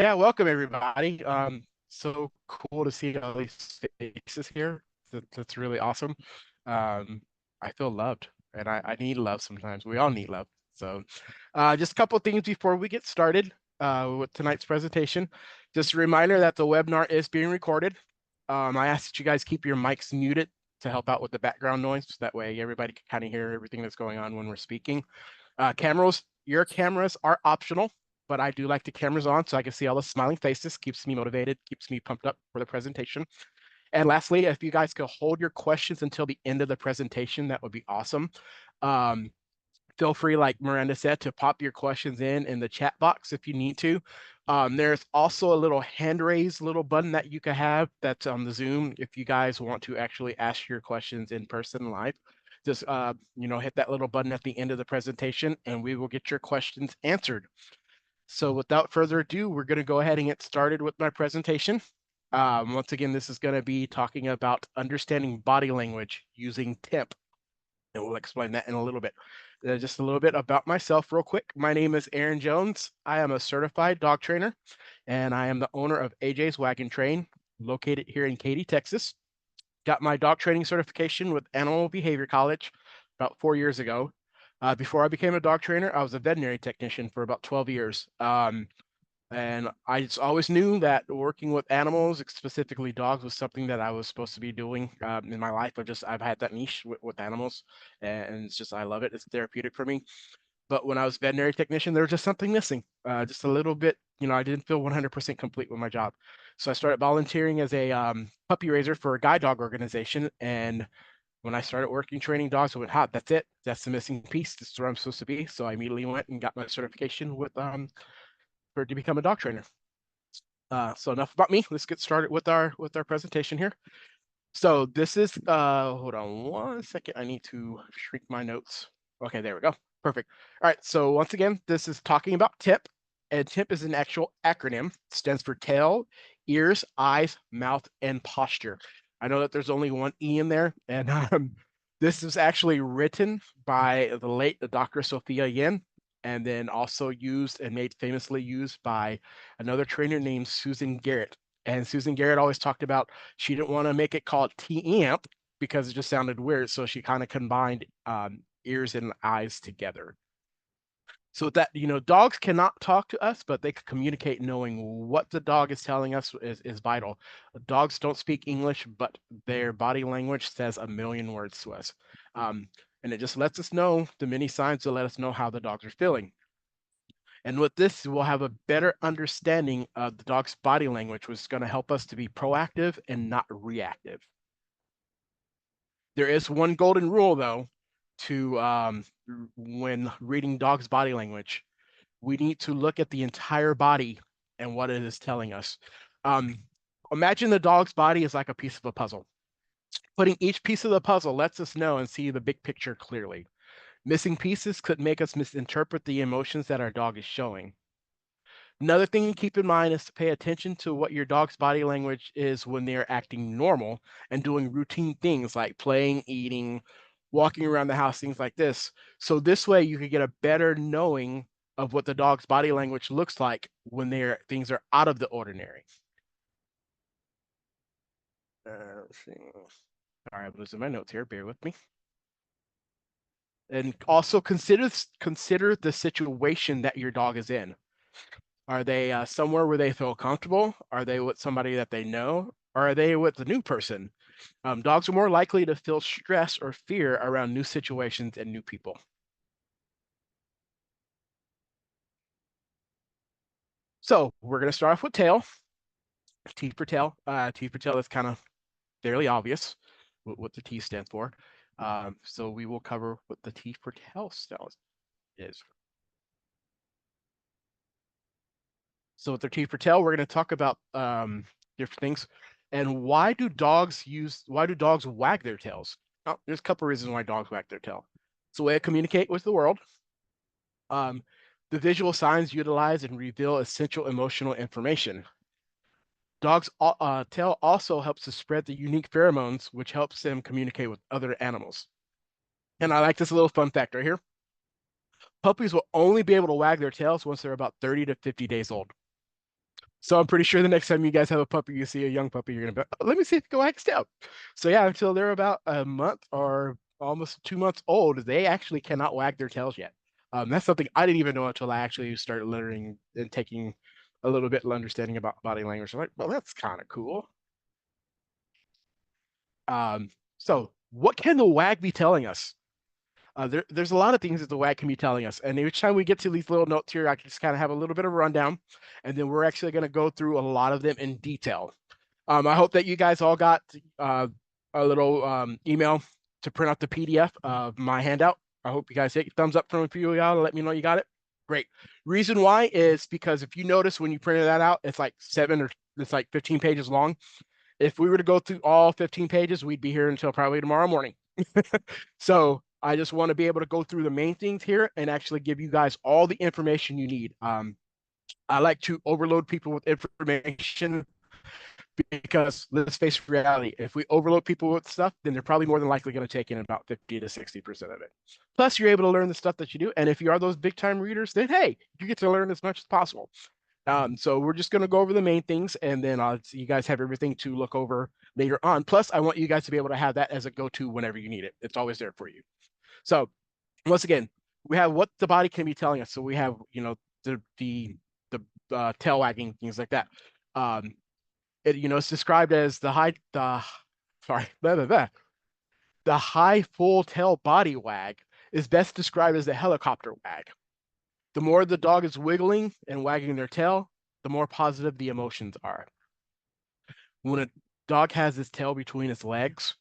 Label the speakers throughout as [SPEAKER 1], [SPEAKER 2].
[SPEAKER 1] Yeah, welcome everybody. So cool to see all these faces here. That's really awesome. Um, I feel loved, and I need love sometimes. We all need love. So, just a couple of things before we get started with tonight's presentation. Just a reminder that the webinar is being recorded. I ask that you guys keep your mics muted to help out with the background noise. So that way everybody can kind of hear everything that's going on when we're speaking. Your cameras are optional, but I do like the cameras on so I can see all the smiling faces. Keeps me motivated, keeps me pumped up for the presentation. And lastly, if you guys could hold your questions until the end of the presentation, that would be awesome. Um, Feel free, like Miranda said, to pop your questions in the chat box if you need to. There's also a little hand raise little button that you can have that's on the Zoom if you guys want to actually ask your questions in person live. Just hit that little button at the end of the presentation and we will get your questions answered. So without further ado, we're going to go ahead and get started with my presentation. Once again, this is going to be talking about understanding body language using T.E.M.P, and we'll explain that in a little bit. Just a little bit about myself real quick. My name is Aaron Jones. I am a certified dog trainer, and I am the owner of AJ's Wagon Train, located here in Katy, Texas. Got my dog training certification with Animal Behavior College about 4 years ago. Before I became a dog trainer, I was a veterinary technician for about 12 years. And I just always knew that working with animals, specifically dogs, was something that I was supposed to be doing in my life. I've had that niche with animals, and it's just I love it. It's therapeutic for me. But when I was veterinary technician, there was just something missing, just a little bit. I didn't feel 100% complete with my job, so I started volunteering as a puppy raiser for a guide dog organization. And when I started working training dogs, I went, "Hot, that's it. That's the missing piece. This is where I'm supposed to be." So I immediately went and got my certification to become a dog trainer. So enough about me. Let's get started with our presentation here. So this is hold on one second. I need to shrink my notes. Okay, there we go. Perfect. All right. So once again, this is talking about T.E.M.P, and T.E.M.P is an actual acronym. It stands for tail, ears, eyes, mouth, and posture. I know that there's only one E in there, and this is actually written by the late Dr. Sophia Yin, and then also used and made famously used by another trainer named Susan Garrett. And Susan Garrett always talked about she didn't want to make it called T.E.M.P because it just sounded weird. So she kind of combined ears and eyes together. So that, dogs cannot talk to us, but they can communicate knowing what the dog is telling us is vital. Dogs don't speak English, but their body language says a million words to us. And it just lets us know the many signs to let us know how the dogs are feeling. And with this, we'll have a better understanding of the dog's body language, which is going to help us to be proactive and not reactive. There is one golden rule, though, to when reading dog's body language. We need to look at the entire body and what it is telling us. Imagine the dog's body is like a piece of a puzzle. Putting each piece of the puzzle lets us know and see the big picture clearly. Missing pieces could make us misinterpret the emotions that our dog is showing. Another thing to keep in mind is to pay attention to what your dog's body language is when they're acting normal and doing routine things like playing, eating, walking around the house, things like this. So this way you can get a better knowing of what the dog's body language looks like when things are out of the ordinary. Let's see. All right, I'm losing my notes here. Bear with me. And also consider the situation that your dog is in. Are they somewhere where they feel comfortable? Are they with somebody that they know? Or are they with a new person? Dogs are more likely to feel stress or fear around new situations and new people. So we're going to start off with tail. T for tail. T for tail is kind of fairly obvious what the T stands for. So we will cover what the T for tail is. So with the T for tail, we're going to talk about different things. And why do dogs wag their tails? Oh, there's a couple of reasons why dogs wag their tail. It's a way to communicate with the world. The visual signs utilize and reveal essential emotional information. Dogs' tail also helps to spread the unique pheromones, which helps them communicate with other animals. And I like this little fun fact right here. Puppies will only be able to wag their tails once they're about 30 to 50 days old. So I'm pretty sure the next time you guys have a puppy, you see a young puppy, you're gonna be, oh, let me see if it can wag its tail. So yeah, until they're about a month or almost 2 months old, they actually cannot wag their tails yet. That's something I didn't even know until I actually started learning and taking a little bit of understanding about body language. I'm like, well, that's kind of cool. So what can the wag be telling us? There's a lot of things that the WAG can be telling us. And each time we get to these little notes here, I can just kind of have a little bit of a rundown. And then we're actually going to go through a lot of them in detail. I hope that you guys all got a little email to print out the PDF of my handout. I hope you guys hit thumbs up from a few of y'all to let me know you got it. Great. Reason why is because if you notice when you printed that out, it's like it's like 15 pages long. If we were to go through all 15 pages, we'd be here until probably tomorrow morning. So I just want to be able to go through the main things here and actually give you guys all the information you need. I like to overload people with information because let's face reality, if we overload people with stuff, then they're probably more than likely going to take in about 50 to 60% of it. Plus, you're able to learn the stuff that you do. And if you are those big time readers, then hey, you get to learn as much as possible. So we're just going to go over the main things, and then you guys have everything to look over later on. Plus, I want you guys to be able to have that as a go-to whenever you need it. It's always there for you. So once again, we have what the body can be telling us. So we have, the tail wagging, things like that. It's described as the high full tail body wag is best described as the helicopter wag. The more the dog is wiggling and wagging their tail, the more positive the emotions are. When a dog has its tail between its legs,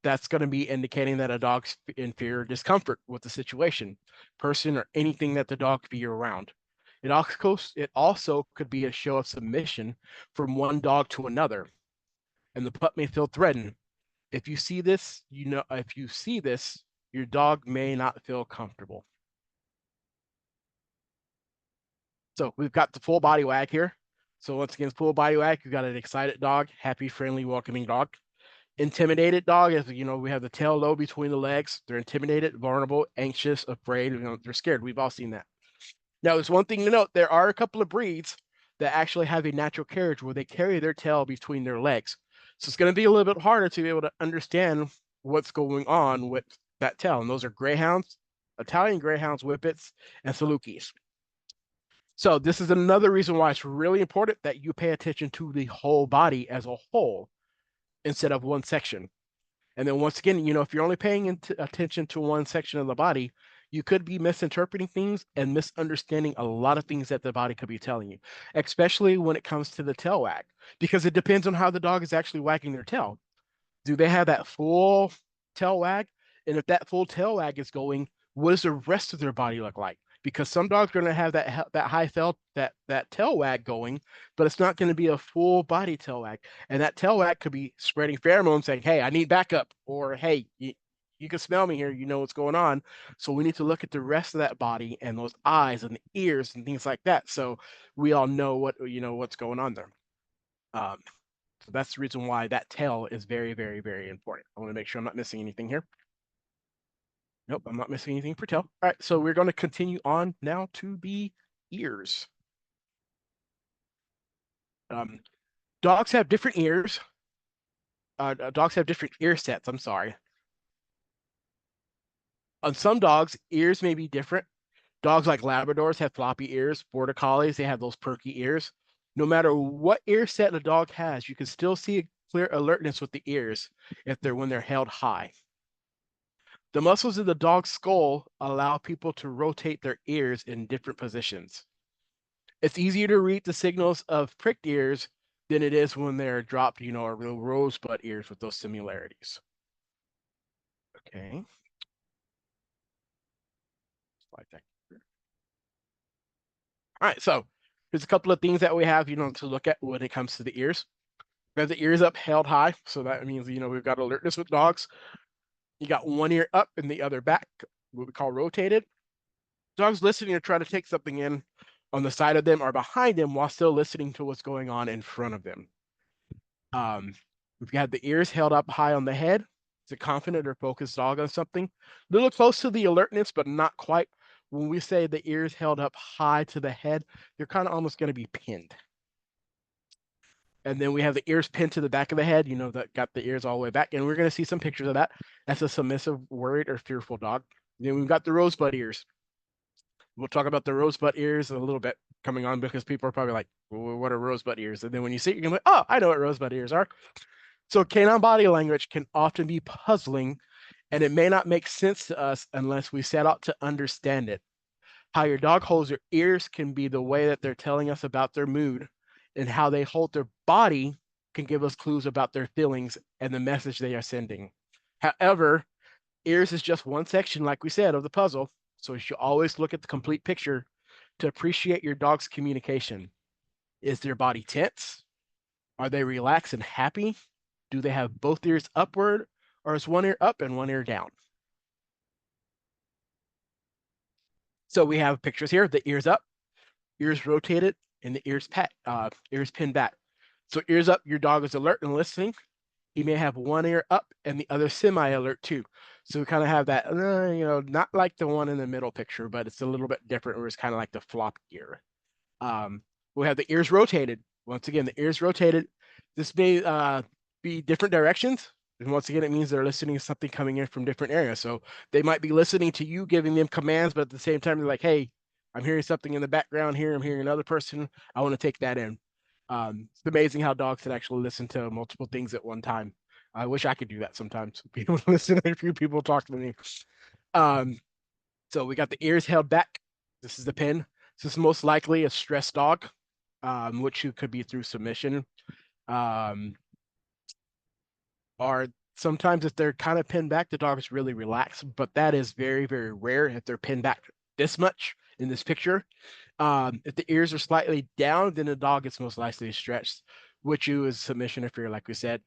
[SPEAKER 1] that's going to be indicating that a dog's in fear or discomfort with the situation, person, or anything that the dog could be around. It also could be a show of submission from one dog to another, and the pup may feel threatened. If you see this, your dog may not feel comfortable. So we've got the full body wag here. So once again, full body wag, you've got an excited dog, happy, friendly, welcoming dog. Intimidated dog is, we have the tail low between the legs. They're intimidated, vulnerable, anxious, afraid. They're scared. We've all seen that. Now, there's one thing to note. There are a couple of breeds that actually have a natural carriage where they carry their tail between their legs. So it's going to be a little bit harder to be able to understand what's going on with that tail. And those are greyhounds, Italian greyhounds, whippets, and salukis. So this is another reason why it's really important that you pay attention to the whole body as a whole instead of one section. And then once again, if you're only paying attention to one section of the body, you could be misinterpreting things and misunderstanding a lot of things that the body could be telling you, especially when it comes to the tail wag, because it depends on how the dog is actually wagging their tail. Do they have that full tail wag? And if that full tail wag is going, what does the rest of their body look like? Because some dogs are going to have that high felt that tail wag going, but it's not going to be a full body tail wag. And that tail wag could be spreading pheromones, saying, "Hey, I need backup," or "Hey, you can smell me here. You know what's going on." So we need to look at the rest of that body and those eyes and the ears and things like that, so we all know what's going on there. So that's the reason why that tail is very, very, very important. I want to make sure I'm not missing anything here. Nope, I'm not missing anything for tail. All right, so we're going to continue on now to the ears. Dogs have different ears. Dogs have different ear sets, I'm sorry. On some dogs, ears may be different. Dogs like Labradors have floppy ears. Border Collies, they have those perky ears. No matter what ear set a dog has, you can still see a clear alertness with the ears when they're held high. The muscles in the dog's skull allow people to rotate their ears in different positions. It's easier to read the signals of pricked ears than it is when they're dropped, or real rosebud ears with those similarities. Okay. Slide that here. All right, so there's a couple of things that we have, to look at when it comes to the ears. We have the ears up held high, so that means, we've got alertness with dogs. You got one ear up and the other back, what we call rotated. Dogs listening or trying to take something in on the side of them or behind them while still listening to what's going on in front of them. We've got the ears held up high on the head. It's a confident or focused dog on something. A little close to the alertness, but not quite. When we say the ears held up high to the head, they're kind of almost going to be pinned. And then we have the ears pinned to the back of the head, that got the ears all the way back. And we're going to see some pictures of that. That's a submissive, worried, or fearful dog. Then we've got the rosebud ears. We'll talk about the rosebud ears a little bit coming on because people are probably like, well, what are rosebud ears? And then when you see it, you're going to be like, oh, I know what rosebud ears are. So canine body language can often be puzzling, and it may not make sense to us unless we set out to understand it. How your dog holds their ears can be the way that they're telling us about their mood, and how they hold their body can give us clues about their feelings and the message they are sending. However, ears is just one section, like we said, of the puzzle. So you should always look at the complete picture to appreciate your dog's communication. Is their body tense? Are they relaxed and happy? Do they have both ears upward, or is one ear up and one ear down? So we have pictures here, the ears up, ears rotated, and the ears pinned back. So ears up, your dog is alert and listening. He may have one ear up and the other semi-alert too. So we kind of have that, not like the one in the middle picture, but it's a little bit different, where it's kind of like the flop ear. Um, we have the ears rotated. Once again, the ears rotated. This may be different directions. And once again, it means they're listening to something coming in from different areas. So they might be listening to you, giving them commands, but at the same time, they're like, hey, I'm hearing something in the background here. I'm hearing another person. I want to take that in. It's amazing how dogs can actually listen to multiple things at one time. I wish I could do that sometimes. Be able to listen to a few people talk to me. Um, so we got the ears held back. This is the pin. This is most likely a stressed dog, which could be through submission. Um, or sometimes if they're kind of pinned back, the dog is really relaxed, but that is very, very rare if they're pinned back this much in this picture. If the ears are slightly down, then the dog is most likely stretched, which is submission or fear, like we said.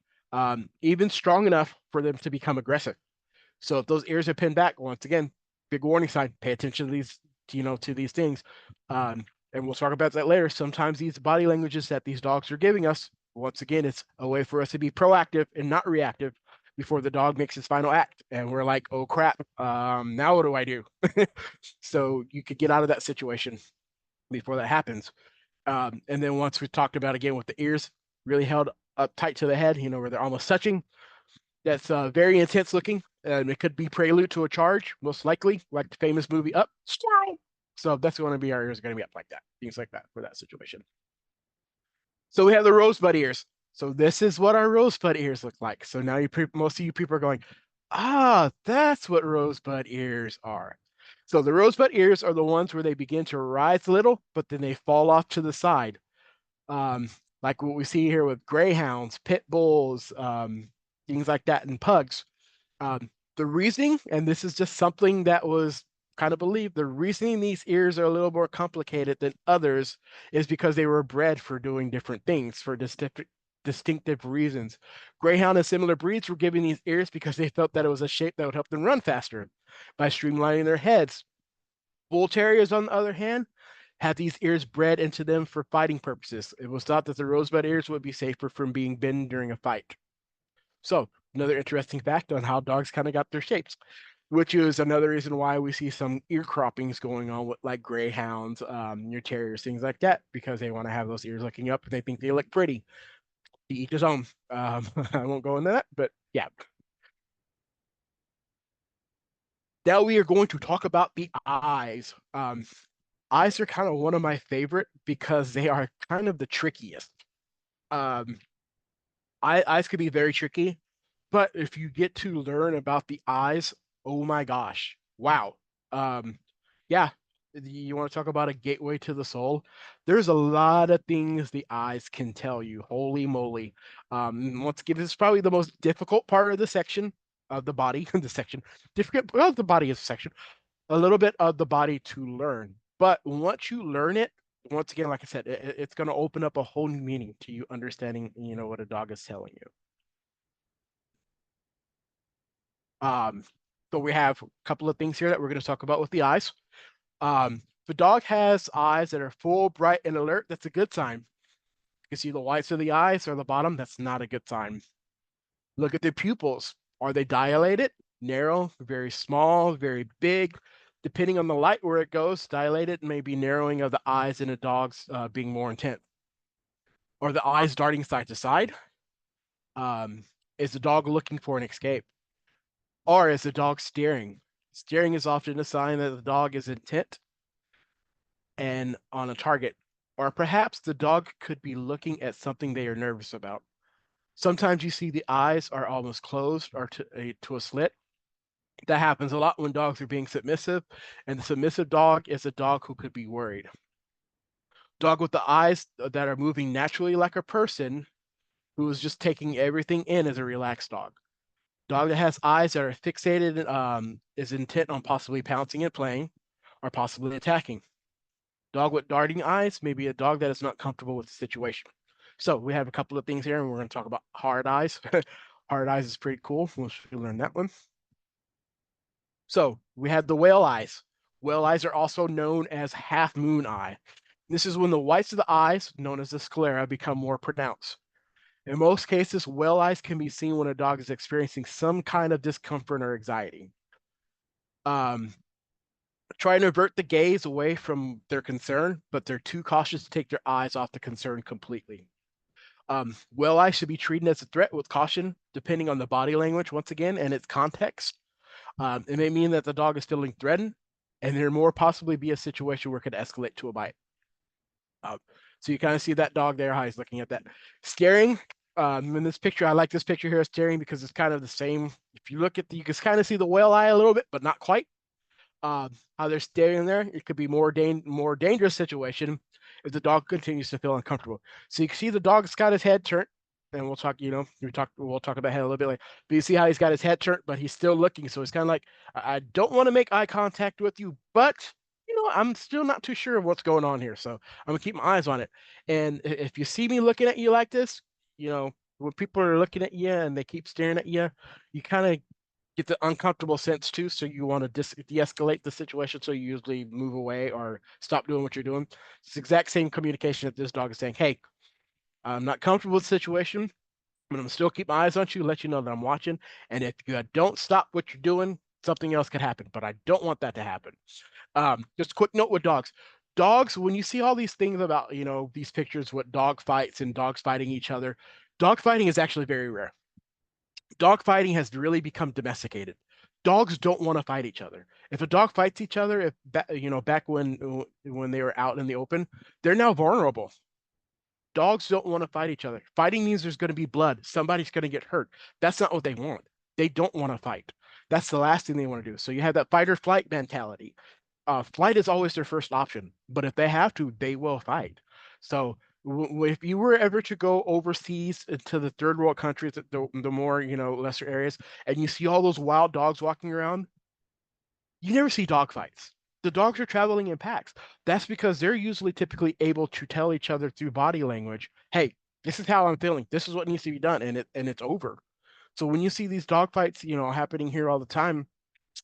[SPEAKER 1] Even strong enough for them to become aggressive. So if those ears are pinned back, once again, big warning sign. Pay attention to these, to these things. And we'll talk about that later. Sometimes these body languages that these dogs are giving us, once again, it's a way for us to be proactive and not reactive before the dog makes his final act. And we're like, oh crap, now what do I do? So you could get out of that situation before that happens. And then once we talked about again with the ears really held up tight to the head, where they're almost touching, that's very intense looking, and it could be prelude to a charge, most likely, like the famous movie Up, squirrel. So that's going to be our ears are going to be up like that, things like that for that situation. So we have the rosebud ears. So this is what our rosebud ears look like. So now most of you people are going, that's what rosebud ears are. So the rosebud ears are the ones where they begin to rise a little, but then they fall off to the side. Like what we see here with greyhounds, pit bulls, things like that, and pugs. The reasoning, and this is just something that was kind of believed, the reasoning these ears are a little more complicated than others is because they were bred for doing different things for distinctive reasons. Greyhound and similar breeds were given these ears because they felt that it was a shape that would help them run faster by streamlining their heads. Bull terriers, on the other hand, had these ears bred into them for fighting purposes. It was thought that the rosebud ears would be safer from being bitten during a fight. So another interesting fact on how dogs kind of got their shapes, which is another reason why we see some ear croppings going on with like greyhounds, your terriers, things like that, because they want to have those ears looking up and they think they look pretty. To each his own. I won't go into that, but yeah. Now we are going to talk about the eyes. Eyes are kind of one of my favorite because they are kind of the trickiest. Um, eyes could be very tricky, but if you get to learn about the eyes, oh my gosh, wow. Yeah, you want to talk about a gateway to the soul? There's a lot of things the eyes can tell you. Holy moly. Once again, this is probably the most difficult part of the section of the body, the section. Difficult, well, the body is a section, a little bit of the body to learn. But once you learn it, once again, like I said, it's going to open up a whole new meaning to you understanding, what a dog is telling you. So we have a couple of things here that we're going to talk about with the eyes. If a dog has eyes that are full, bright, and alert, that's a good sign. You can see the whites of the eyes or the bottom, that's not a good sign. Look at the pupils. Are they dilated, narrow, very small, very big? Depending on the light where it goes, dilated may be narrowing of the eyes in a dog's being more intense. Or the eyes darting side to side? Um, is the dog looking for an escape? Or is the dog staring? Staring is often a sign that the dog is intent and on a target. Or perhaps the dog could be looking at something they are nervous about. Sometimes you see the eyes are almost closed or to a slit. That happens a lot when dogs are being submissive, and the submissive dog is a dog who could be worried. Dog with the eyes that are moving naturally like a person who is just taking everything in as a relaxed dog. Dog that has eyes that are fixated is intent on possibly pouncing and playing or possibly attacking. Dog with darting eyes may be a dog that is not comfortable with the situation. So we have a couple of things here, and we're going to talk about hard eyes. Hard eyes is pretty cool. We'll learn that one. So we have the whale eyes. Whale eyes are also known as half moon eye. This is when the whites of the eyes, known as the sclera, become more pronounced. In most cases, whale eyes can be seen when a dog is experiencing some kind of discomfort or anxiety. Um, Trying to avert the gaze away from their concern, but they're too cautious to take their eyes off the concern completely. Whale eyes should be treated as a threat with caution, depending on the body language, once again, and its context. It may mean that the dog is feeling threatened, and there more possibly be a situation where it could escalate to a bite. Uh, so you kind of see that dog there, how he's looking at that. Staring, in this picture, I like this picture here, staring, because it's kind of the same. If you look at you can kind of see the whale eye a little bit, but not quite. How they're staring there, it could be more dangerous situation if the dog continues to feel uncomfortable. So you can see the dog's got his head turned, and we'll talk, we'll talk about head a little bit later. But you see how he's got his head turned, but he's still looking. So it's kind of like, I don't want to make eye contact with you, but I'm still not too sure of what's going on here. So I'm gonna keep my eyes on it. And if you see me looking at you like this, when people are looking at you and they keep staring at you, you kind of get the uncomfortable sense too. So you want to de-escalate the situation. So you usually move away or stop doing what you're doing. It's the exact same communication that this dog is saying, hey, I'm not comfortable with the situation, but I'm still keep my eyes on you, let you know that I'm watching. And if you don't stop what you're doing, something else could happen, but I don't want that to happen. Just a quick note with dogs. Dogs, when you see all these things about, these pictures with dog fights and dogs fighting each other, dog fighting is actually very rare. Dog fighting has really become domesticated. Dogs don't want to fight each other. If a dog fights each other, back when they were out in the open, they're now vulnerable. Dogs don't want to fight each other. Fighting means there's going to be blood. Somebody's going to get hurt. That's not what they want. They don't want to fight. That's the last thing they want to do. So you have that fight or flight mentality. Flight is always their first option, but if they have to, they will fight. So if you were ever to go overseas into the third world countries, the more lesser areas, and you see all those wild dogs walking around, you never see dog fights. The dogs are traveling in packs. That's because they're usually typically able to tell each other through body language, hey, this is how I'm feeling. This is what needs to be done, and it's over. So when you see these dog fights, happening here all the time,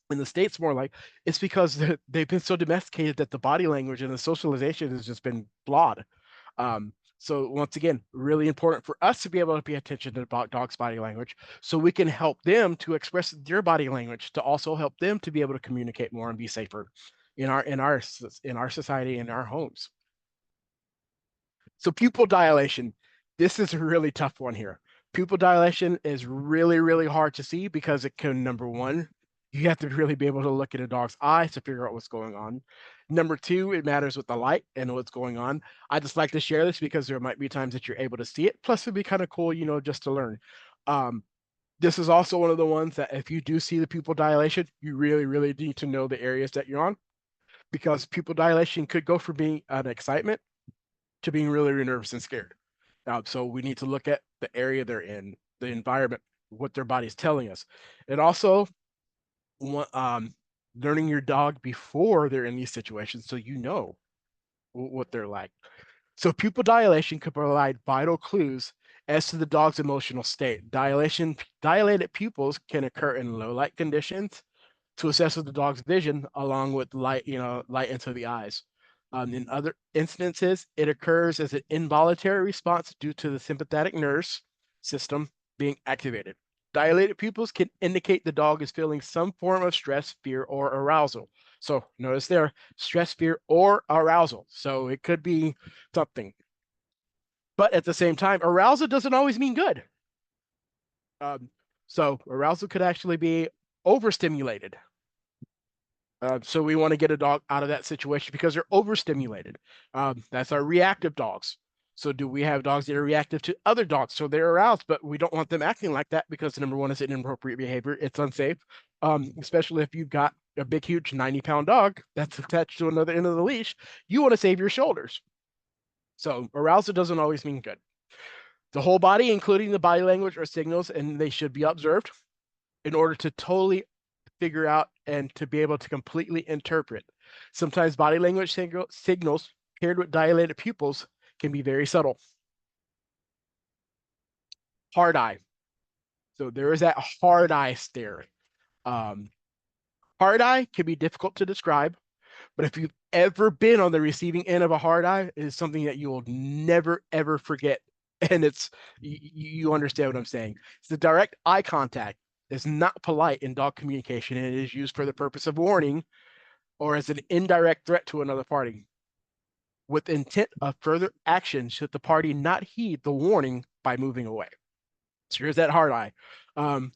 [SPEAKER 1] in the States more like, it's because they've been so domesticated that the body language and the socialization has just been flawed. So once again, really important for us to be able to pay attention to dogs' body language so we can help them to express their body language to also help them to be able to communicate more and be safer in our society, in our homes. So pupil dilation, this is a really tough one here. Pupil dilation is really, really hard to see because it can, number one, you have to really be able to look at a dog's eyes to figure out what's going on. Number two, it matters with the light and what's going on. I just like to share this because there might be times that you're able to see it. Plus, it'd be kind of cool, just to learn. This is also one of the ones that if you do see the pupil dilation, you really, really need to know the areas that you're on because pupil dilation could go from being an excitement to being really, really nervous and scared. So we need to look at the area they're in, the environment, what their body's telling us. And also, learning your dog before they're in these situations so you know what they're like. So pupil dilation could provide vital clues as to the dog's emotional state. Dilated pupils can occur in low light conditions to assess the dog's vision along with light into the eyes. In other instances, it occurs as an involuntary response due to the sympathetic nerves system being activated. Dilated pupils can indicate the dog is feeling some form of stress, fear, or arousal. So notice there, stress, fear, or arousal. So it could be something. But at the same time, arousal doesn't always mean good. Um, so arousal could actually be overstimulated. So we want to get a dog out of that situation because they're overstimulated. That's our reactive dogs. So do we have dogs that are reactive to other dogs? So they're aroused, but we don't want them acting like that because number one is inappropriate behavior. It's unsafe, especially if you've got a big, huge 90-pound dog that's attached to another end of the leash. You want to save your shoulders. So arousal doesn't always mean good. The whole body, including the body language, are signals, and they should be observed in order to totally figure out and to be able to completely interpret. Sometimes body language signals paired with dilated pupils can be very subtle. Hard eye. So there is that hard eye stare. Um, Hard eye can be difficult to describe, but if you've ever been on the receiving end of a hard eye, it is something that you will never ever forget. And it's you understand what I'm saying. It's the direct eye contact. It's not polite in dog communication, and it is used for the purpose of warning or as an indirect threat to another party, with intent of further action should the party not heed the warning by moving away. So here's that hard eye. Um,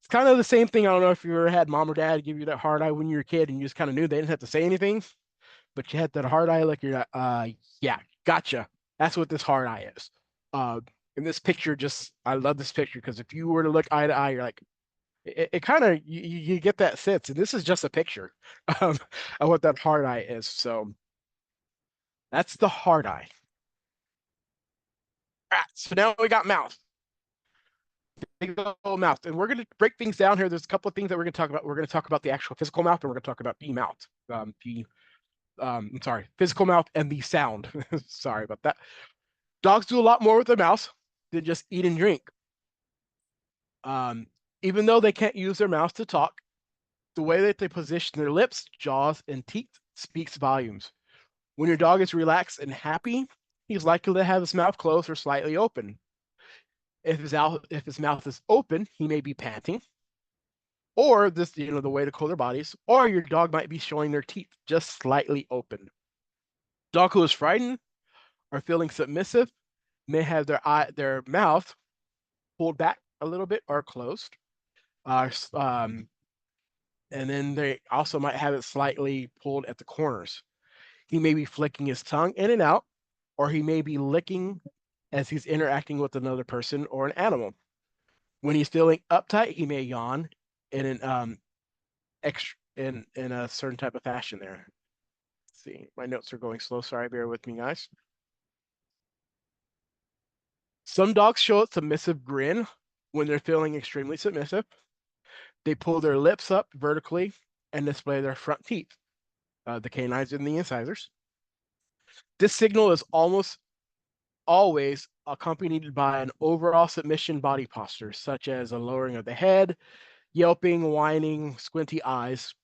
[SPEAKER 1] it's kind of the same thing. I don't know if you ever had mom or dad give you that hard eye when you were a kid and you just kind of knew they didn't have to say anything, but you had that hard eye like you're like, yeah, gotcha. That's what this hard eye is. Uh, in this picture, just I love this picture because if you were to look eye to eye, you're like, it kind of you get that sense, and this is just a picture um, of what that hard eye is. So that's the hard eye. All right, so now we got mouth. Big old mouth, and we're going to break things down here. There's a couple of things that we're going to talk about. We're going to talk about the actual physical mouth, and we're going to talk about the mouth. I'm sorry, physical mouth and the sound. Sorry about that. Dogs do a lot more with their mouths than just eat and drink. Um, Even though they can't use their mouths to talk, the way that they position their lips, jaws, and teeth speaks volumes. When your dog is relaxed and happy, he's likely to have his mouth closed or slightly open. If his mouth is open, he may be panting, or this, the way to cool their bodies, or your dog might be showing their teeth just slightly open. Dog who is frightened or feeling submissive may have their mouth pulled back a little bit or closed. Uh, um, and then they also might have it slightly pulled at the corners. He may be flicking his tongue in and out, or he may be licking as he's interacting with another person or an animal. When he's feeling uptight, he may yawn in an in a certain type of fashion there. Let's see, my notes are going slow. Sorry, bear with me, guys. Some dogs show a submissive grin when they're feeling extremely submissive. They pull their lips up vertically and display their front teeth, the canines and the incisors. This signal is almost always accompanied by an overall submission body posture, such as a lowering of the head, yelping, whining, squinty eyes.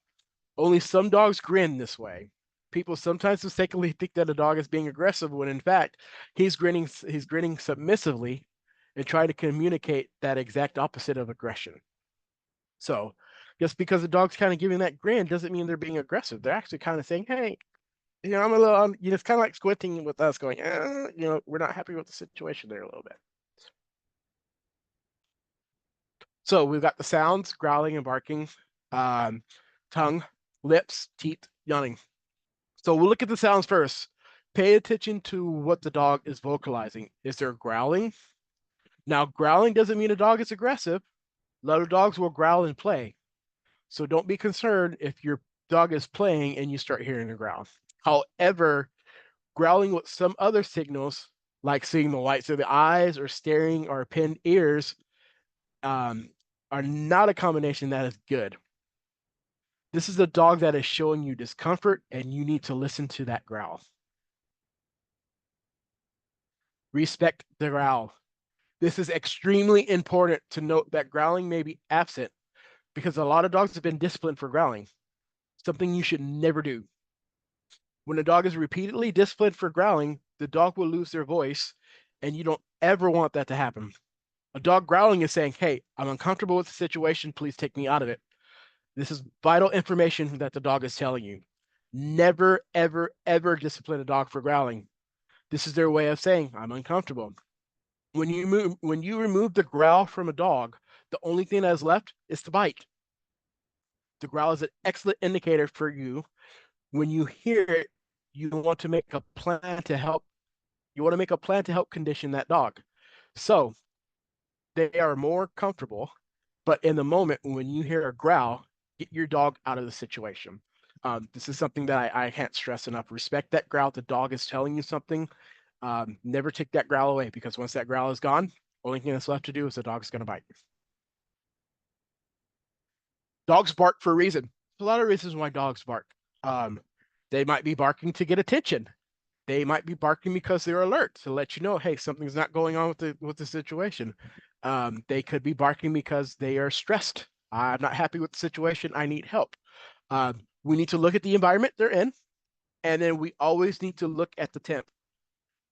[SPEAKER 1] Only some dogs grin this way. People sometimes mistakenly think that a dog is being aggressive when in fact he's grinning submissively and trying to communicate that exact opposite of aggression. So just because the dog's kind of giving that grin doesn't mean they're being aggressive. They're actually kind of saying, hey, I'm a little, it's kind of like squinting with us going, we're not happy with the situation there a little bit. So we've got the sounds, growling and barking, tongue, lips, teeth, yawning. So we'll look at the sounds first. Pay attention to what the dog is vocalizing. Is there growling? Now, growling doesn't mean a dog is aggressive. A lot of dogs will growl and play. So don't be concerned if your dog is playing and you start hearing a growl. However, growling with some other signals, like seeing the whites of the eyes or staring or pinned ears, are not a combination that is good. This is a dog that is showing you discomfort, and you need to listen to that growl. Respect the growl. This is extremely important to note that growling may be absent because a lot of dogs have been disciplined for growling, something you should never do. When a dog is repeatedly disciplined for growling, the dog will lose their voice, and you don't ever want that to happen. A dog growling is saying, hey, I'm uncomfortable with the situation. Please take me out of it. This is vital information that the dog is telling you. Never, ever, ever discipline a dog for growling. This is their way of saying, I'm uncomfortable. When you remove the growl from a dog, the only thing that is left is the bite. The growl is an excellent indicator for you. When you hear it, you want to make a plan to help. You want to make a plan to help condition that dog. So they are more comfortable, but in the moment when you hear a growl, get your dog out of the situation. This is something that I can't stress enough. Respect that growl. The dog is telling you something. Never take that growl away, because once that growl is gone, only thing that's left to do is the dog's going to bite. Dogs bark for a reason. There's a lot of reasons why dogs bark. Um, they might be barking to get attention. They might be barking because they're alert to let you know, hey, something's not going on with the situation. They could be barking because they are stressed. I'm not happy with the situation. I need help. We need to look at the environment they're in, and then we always need to look at the temp.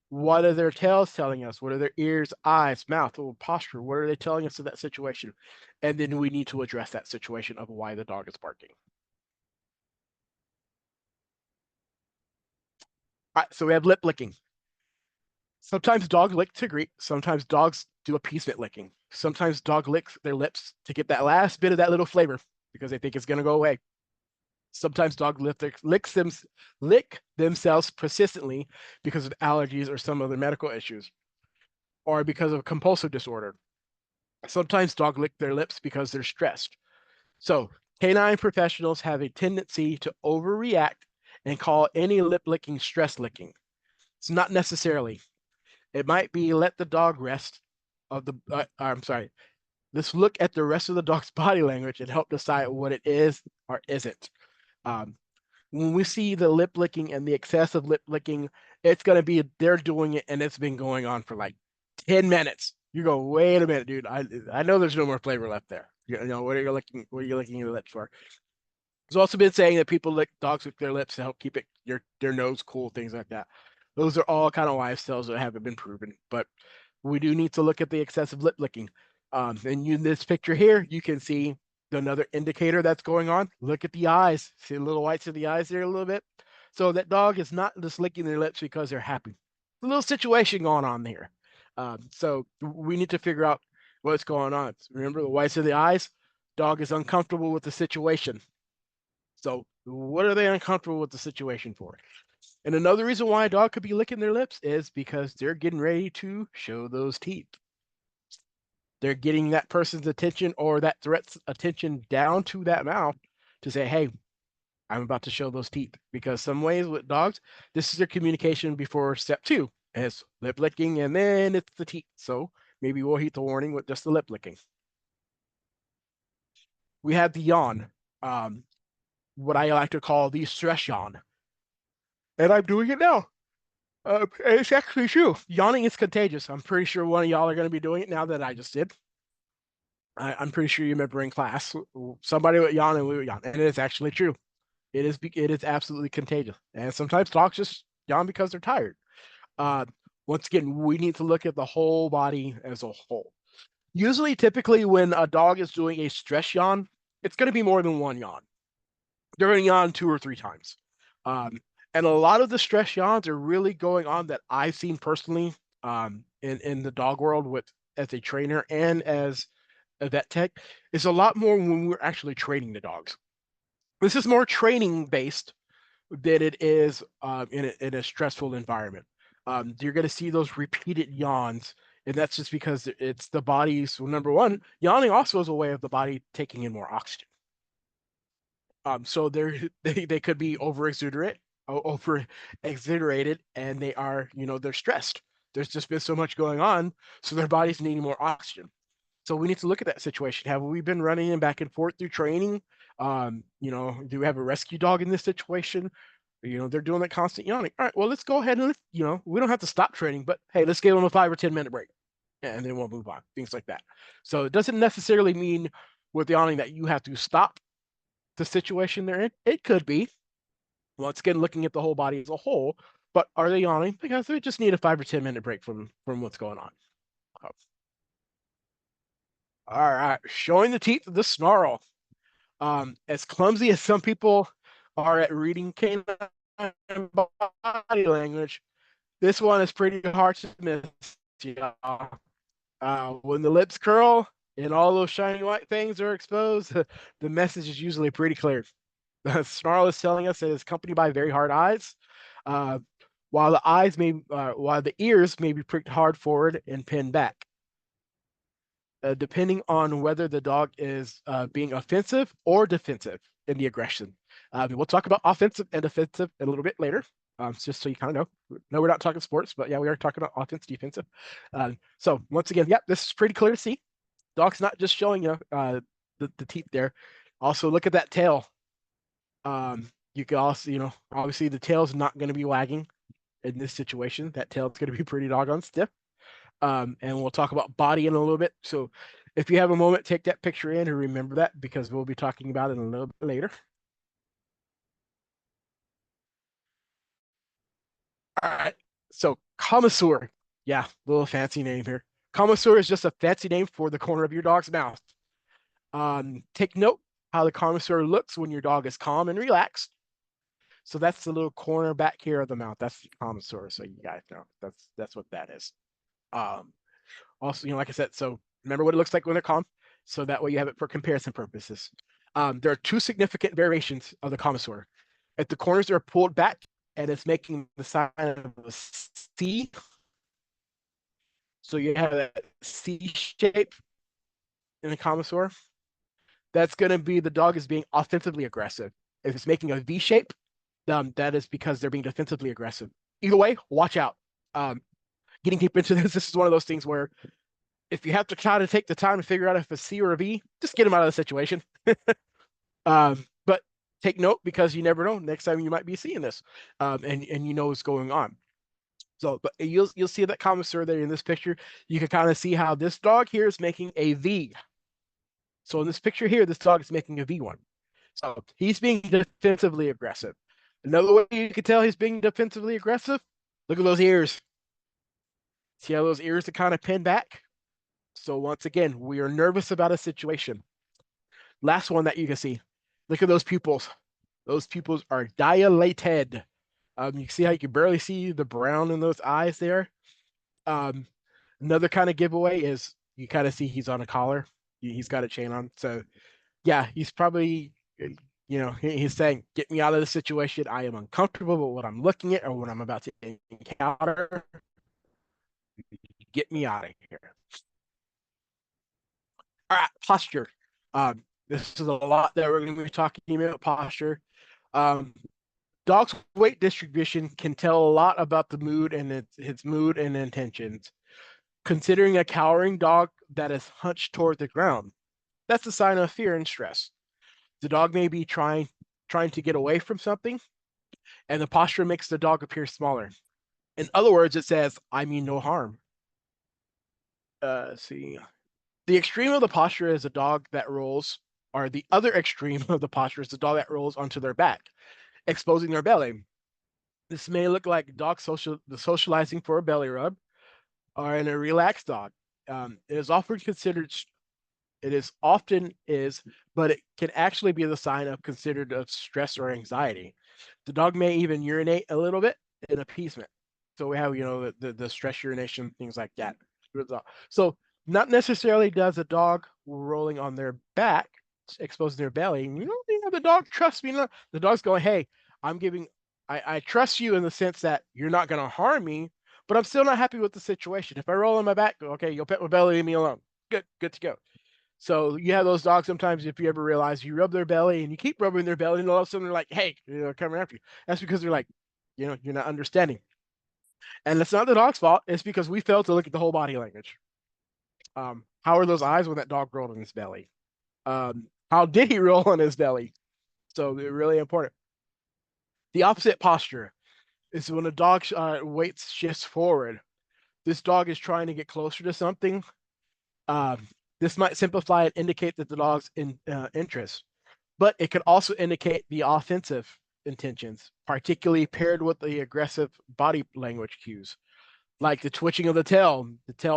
[SPEAKER 1] What are their tails telling us? What are their ears, eyes, mouth, or posture? What are they telling us of that situation? And then we need to address that situation of why the dog is barking. All right, so we have lip licking. Sometimes dogs lick to greet. Sometimes dogs do appeasement licking. Sometimes dog licks their lips to get that last bit of that little flavor because they think it's going to go away. Sometimes dogs lick themselves persistently because of allergies or some other medical issues, or because of compulsive disorder. Sometimes dogs lick their lips because they're stressed. So canine professionals have a tendency to overreact and call any lip licking stress licking. It's not necessarily. It might be let the dog rest of the, I'm sorry, let's look at the rest of the dog's body language and help decide what it is or isn't. When we see the lip licking and the excessive lip licking, it's going to be they're doing it and it's been going on for like 10 minutes. You go, wait a minute, dude. I know there's no more flavor left there. You know, what are you licking your lips for? There's also been saying that people lick dogs with their lips to help keep their nose cool, things like that. Those are all kind of wives' tales that haven't been proven, but we do need to look at the excessive lip licking. And in this picture here, you can see another indicator that's going on. Look at the eyes. See the little whites of the eyes there a little bit? So that dog is not just licking their lips because they're happy. A little situation going on there. So we need to figure out what's going on. Remember the whites of the eyes? Dog is uncomfortable with the situation. So what are they uncomfortable with the situation for? And another reason why a dog could be licking their lips is because they're getting ready to show those teeth. They're getting that person's attention or that threat's attention down to that mouth to say, hey, I'm about to show those teeth. Because some ways with dogs, this is their communication before step 2. It's lip licking and then it's the teeth. So maybe we'll heed the warning with just the lip licking. We have the yawn, what I like to call the stress yawn. And I'm doing it now. It's actually true. Yawning is contagious. I'm pretty sure one of y'all are going to be doing it now that I just did. I'm pretty sure you remember in class, somebody would yawn and we would yawn. And it is actually true. It is absolutely contagious. And sometimes dogs just yawn because they're tired. Once again, we need to look at the whole body as a whole. Usually, typically, when a dog is doing a stress yawn, it's going to be more than one yawn. They're going to yawn 2 or 3 times. And a lot of the stress yawns are really going on that I've seen personally in the dog world with as a trainer and as a vet tech is a lot more when we're actually training the dogs. This is more training based than it is in a stressful environment. You're going to see those repeated yawns, and that's just because it's the body's, well, number one, yawning also is a way of the body taking in more oxygen. So they could be over exagerated, and they are, they're stressed. There's just been so much going on, so their body's needing more oxygen. So we need to look at that situation. Have we been running back and forth through training? Do we have a rescue dog in this situation? They're doing that constant yawning. All right, well, let's go ahead and, we don't have to stop training, but hey, let's give them a 5 or 10 minute break and then we'll move on, things like that. So it doesn't necessarily mean with yawning that you have to stop the situation they're in. It could be, once again, looking at the whole body as a whole, but are they yawning? Because they just need a 5 or 10 minute break from what's going on. All right, showing the teeth of the snarl. As clumsy as some people are at reading canine body language, This one is pretty hard to miss, y'all. When the lips curl and all those shiny white things are exposed, the message is usually pretty clear. The snarl is telling us that it's accompanied by very hard eyes, uh, while the ears may be pricked hard forward and pinned back. Depending on whether the dog is being offensive or defensive in the aggression. We'll talk about offensive and defensive a little bit later, just so you kind of know. No, we're not talking sports, but yeah, we are talking about offense, defensive. So once again, yep, this is pretty clear to see. Dog's not just showing you the teeth there. Also, look at that tail. You can also, obviously the tail's not going to be wagging in this situation. That tail's going to be pretty doggone stiff. And we'll talk about body in a little bit. So if you have a moment, take that picture in and remember that because we'll be talking about it a little bit later. All right. So commissure. Yeah, little fancy name here. Commissure is just a fancy name for the corner of your dog's mouth. Take note how the commissure looks when your dog is calm and relaxed. So that's the little corner back here of the mouth. That's the commissure. So you guys know that's what that is. Also, like I said, so remember what it looks like when they're calm. So that way you have it for comparison purposes. There are two significant variations of the commissure. If the corners are pulled back and it's making the sign of a C, so you have that C shape in the commissure, that's going to be the dog is being offensively aggressive. If it's making a V shape, that is because they're being defensively aggressive. Either way, watch out. Getting deep into this is one of those things where if you have to try to take the time to figure out if it's C or a V, just get them out of the situation. But take note because you never know. Next time you might be seeing this, and you know what's going on. So, but you'll see that commissure there in this picture. You can kind of see how this dog here is making a V. So in this picture here, this dog is making a V1. So he's being defensively aggressive. Another way you can tell he's being defensively aggressive, look at those ears. See how those ears are kind of pinned back? So once again, we are nervous about a situation. Last one that you can see. Look at those pupils. Those pupils are dilated. You can see how you can barely see the brown in those eyes there. Another kind of giveaway is you kind of see he's on a collar. He's got a chain on. So yeah, he's probably, he's saying, get me out of the situation. I am uncomfortable with what I'm looking at or what I'm about to encounter. Get me out of here. All right, posture. This is a lot that we're going to be talking about posture. Dog's weight distribution can tell a lot about the mood and its mood and intentions. Considering a cowering dog that is hunched toward the ground, that's a sign of fear and stress. The dog may be trying to get away from something, and the posture makes the dog appear smaller. In other words, it says, I mean no harm. See. The extreme of the posture is a dog that rolls, or the other extreme of the posture is the dog that rolls onto their back, exposing their belly. This may look like the socializing for a belly rub, or in a relaxed dog. It is often considered, but it can actually be the sign of considered of stress or anxiety. The dog may even urinate a little bit in appeasement. So we have, the stress urination, things like that. So not necessarily does a dog rolling on their back, exposing their belly. The dog trusts me. The dog's going, hey, I trust you in the sense that you're not going to harm me, but I'm still not happy with the situation. If I roll on my back, okay, you'll pet my belly, leave me alone. Good to go. So you have those dogs sometimes, if you ever realize you rub their belly and you keep rubbing their belly, and all of a sudden they're like, hey, coming after you. That's because they're like, you're not understanding. And it's not the dog's fault. It's because we failed to look at the whole body language. How are those eyes when that dog rolled on his belly? How did he roll on his belly? So they're really important. The opposite posture is when a dog weight shifts forward. This dog is trying to get closer to something. This might simplify and indicate that the dog's in interest, but it could also indicate the offensive intentions, particularly paired with the aggressive body language cues, like the twitching of the tail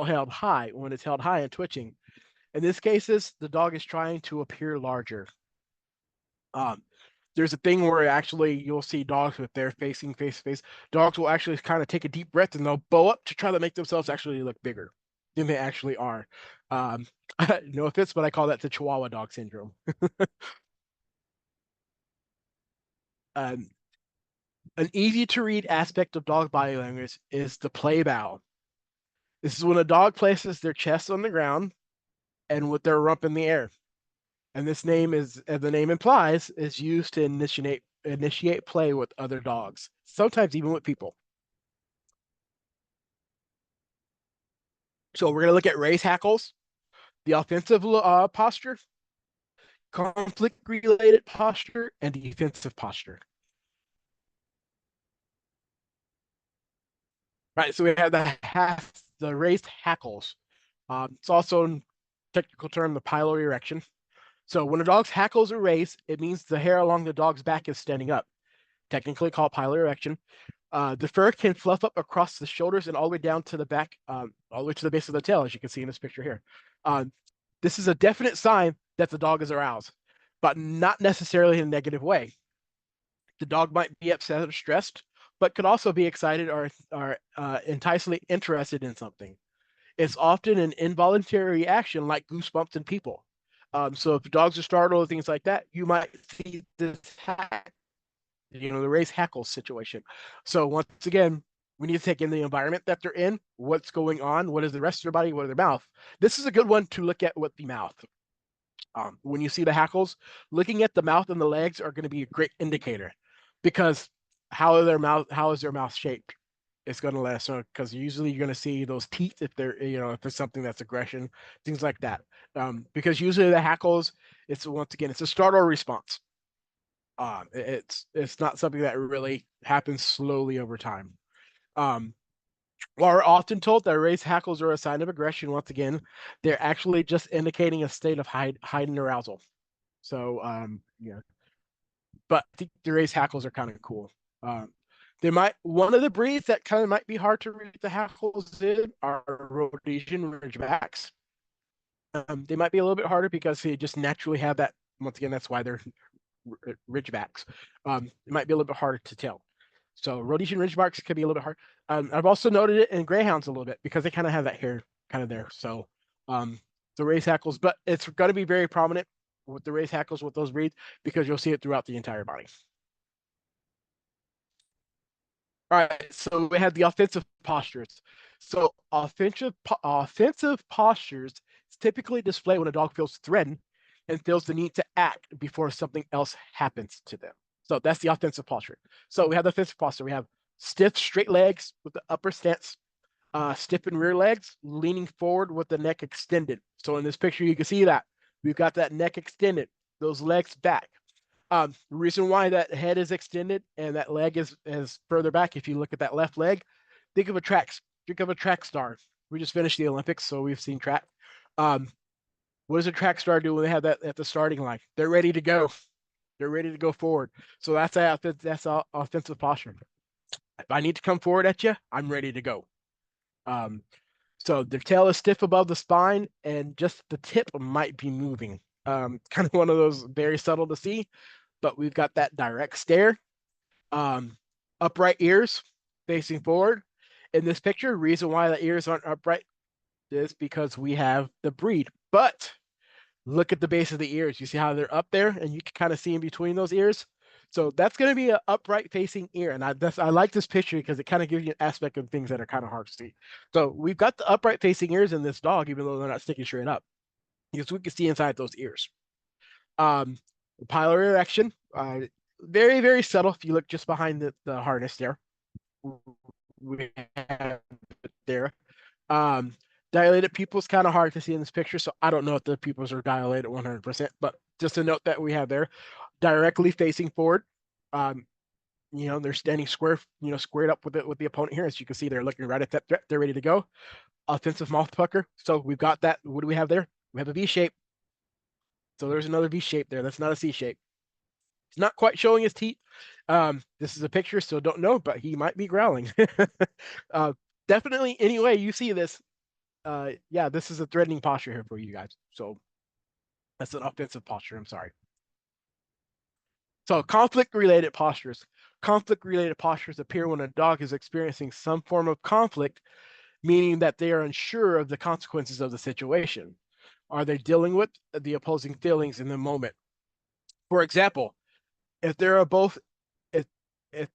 [SPEAKER 1] held high when it's held high and twitching. In this cases, the dog is trying to appear larger. There's a thing where actually you'll see dogs with their facing face to face. Dogs will actually kind of take a deep breath and they'll bow up to try to make themselves actually look bigger than they actually are. Um, no offense, but I call that the Chihuahua dog syndrome. Um, an easy to read aspect of dog body language is the play bow. This is when a dog places their chest on the ground and with their rump in the air. And this name is, as the name implies, is used to initiate play with other dogs, sometimes even with people. So we're going to look at raise hackles, the offensive posture, conflict related posture, and defensive posture. Right. So we have the raised hackles. It's also in technical term the pylori erection. So when a dog's hackles are raised, it means the hair along the dog's back is standing up, technically called pylori erection. The fur can fluff up across the shoulders and all the way down to the back, all the way to the base of the tail, as you can see in this picture here. This is a definite sign that the dog is aroused, but not necessarily in a negative way. The dog might be upset or stressed, but could also be excited or enticingly interested in something. It's often an involuntary reaction like goosebumps in people. So if dogs are startled or things like that, you might see this the raise hackles situation. So once again, we need to take in the environment that they're in, what's going on, what is the rest of their body, what is their mouth. This is a good one to look at with the mouth. When you see the hackles, looking at the mouth and the legs are going to be a great indicator, because how is their mouth shaped? It's going to let us know, because usually you're going to see those teeth if if there's something that's aggression, things like that. Because usually the hackles, once again, it's a startle response. It's not something that really happens slowly over time. Um, while we're often told that raised hackles are a sign of aggression, once again, they're actually just indicating a state of heightened arousal. So yeah, but I think the raised hackles are kind of cool. Um, they might one of the breeds that kind of might be hard to read the hackles in are Rhodesian Ridgebacks. They might be a little bit harder because they just naturally have that. Once again, that's why they're Ridgebacks. It might be a little bit harder to tell. So Rhodesian Ridgebacks could be a little bit hard. I've also noted it in Greyhounds a little bit because they kind of have that hair kind of there. So the raised hackles, but it's going to be very prominent with the raised hackles with those breeds because you'll see it throughout the entire body. All right, so we have the offensive postures. So offensive postures typically display when a dog feels threatened and feels the need to act before something else happens to them. So that's the offensive posture. So we have the offensive posture. We have stiff, straight legs with the upper stance, stiff and rear legs, leaning forward with the neck extended. So in this picture, you can see that we've got that neck extended, those legs back. The reason why that head is extended and that leg is further back, if you look at that left leg, think of a track star. We just finished the Olympics, so we've seen track. What does a track star do when they have that at the starting line? They're ready to go. They're ready to go forward. So that's offensive posture. If I need to come forward at you, I'm ready to go. So their tail is stiff above the spine, and just the tip might be moving. Kind of one of those very subtle to see, but we've got that direct stare. Upright ears facing forward. In this picture, reason why the ears aren't upright is because we have the breed. But look at the base of the ears. You see how they're up there, and you can kind of see in between those ears. So that's going to be an upright facing ear. And I like this picture because it kind of gives you an aspect of things that are kind of hard to see. So we've got the upright facing ears in this dog, even though they're not sticking straight up, because we can see inside those ears. The pylori erection, very, very subtle. If you look just behind the harness there, we have it there. Dilated pupils kind of hard to see in this picture, so I don't know if the pupils are dilated 100%, but just a note that we have there, directly facing forward. They're standing squared up with the opponent here. As you can see, they're looking right at that threat. They're ready to go. Offensive mouth pucker. So we've got that. What do we have there? We have a V shape. So there's another V shape there. That's not a C shape. He's not quite showing his teeth. This is a picture, so don't know, but he might be growling. Definitely, anyway, you see this. Yeah, this is a threatening posture here for you guys. So that's an offensive posture. I'm sorry. So conflict-related postures. Conflict-related postures appear when a dog is experiencing some form of conflict, meaning that they are unsure of the consequences of the situation. Are they dealing with the opposing feelings in the moment? For example, if they are both if if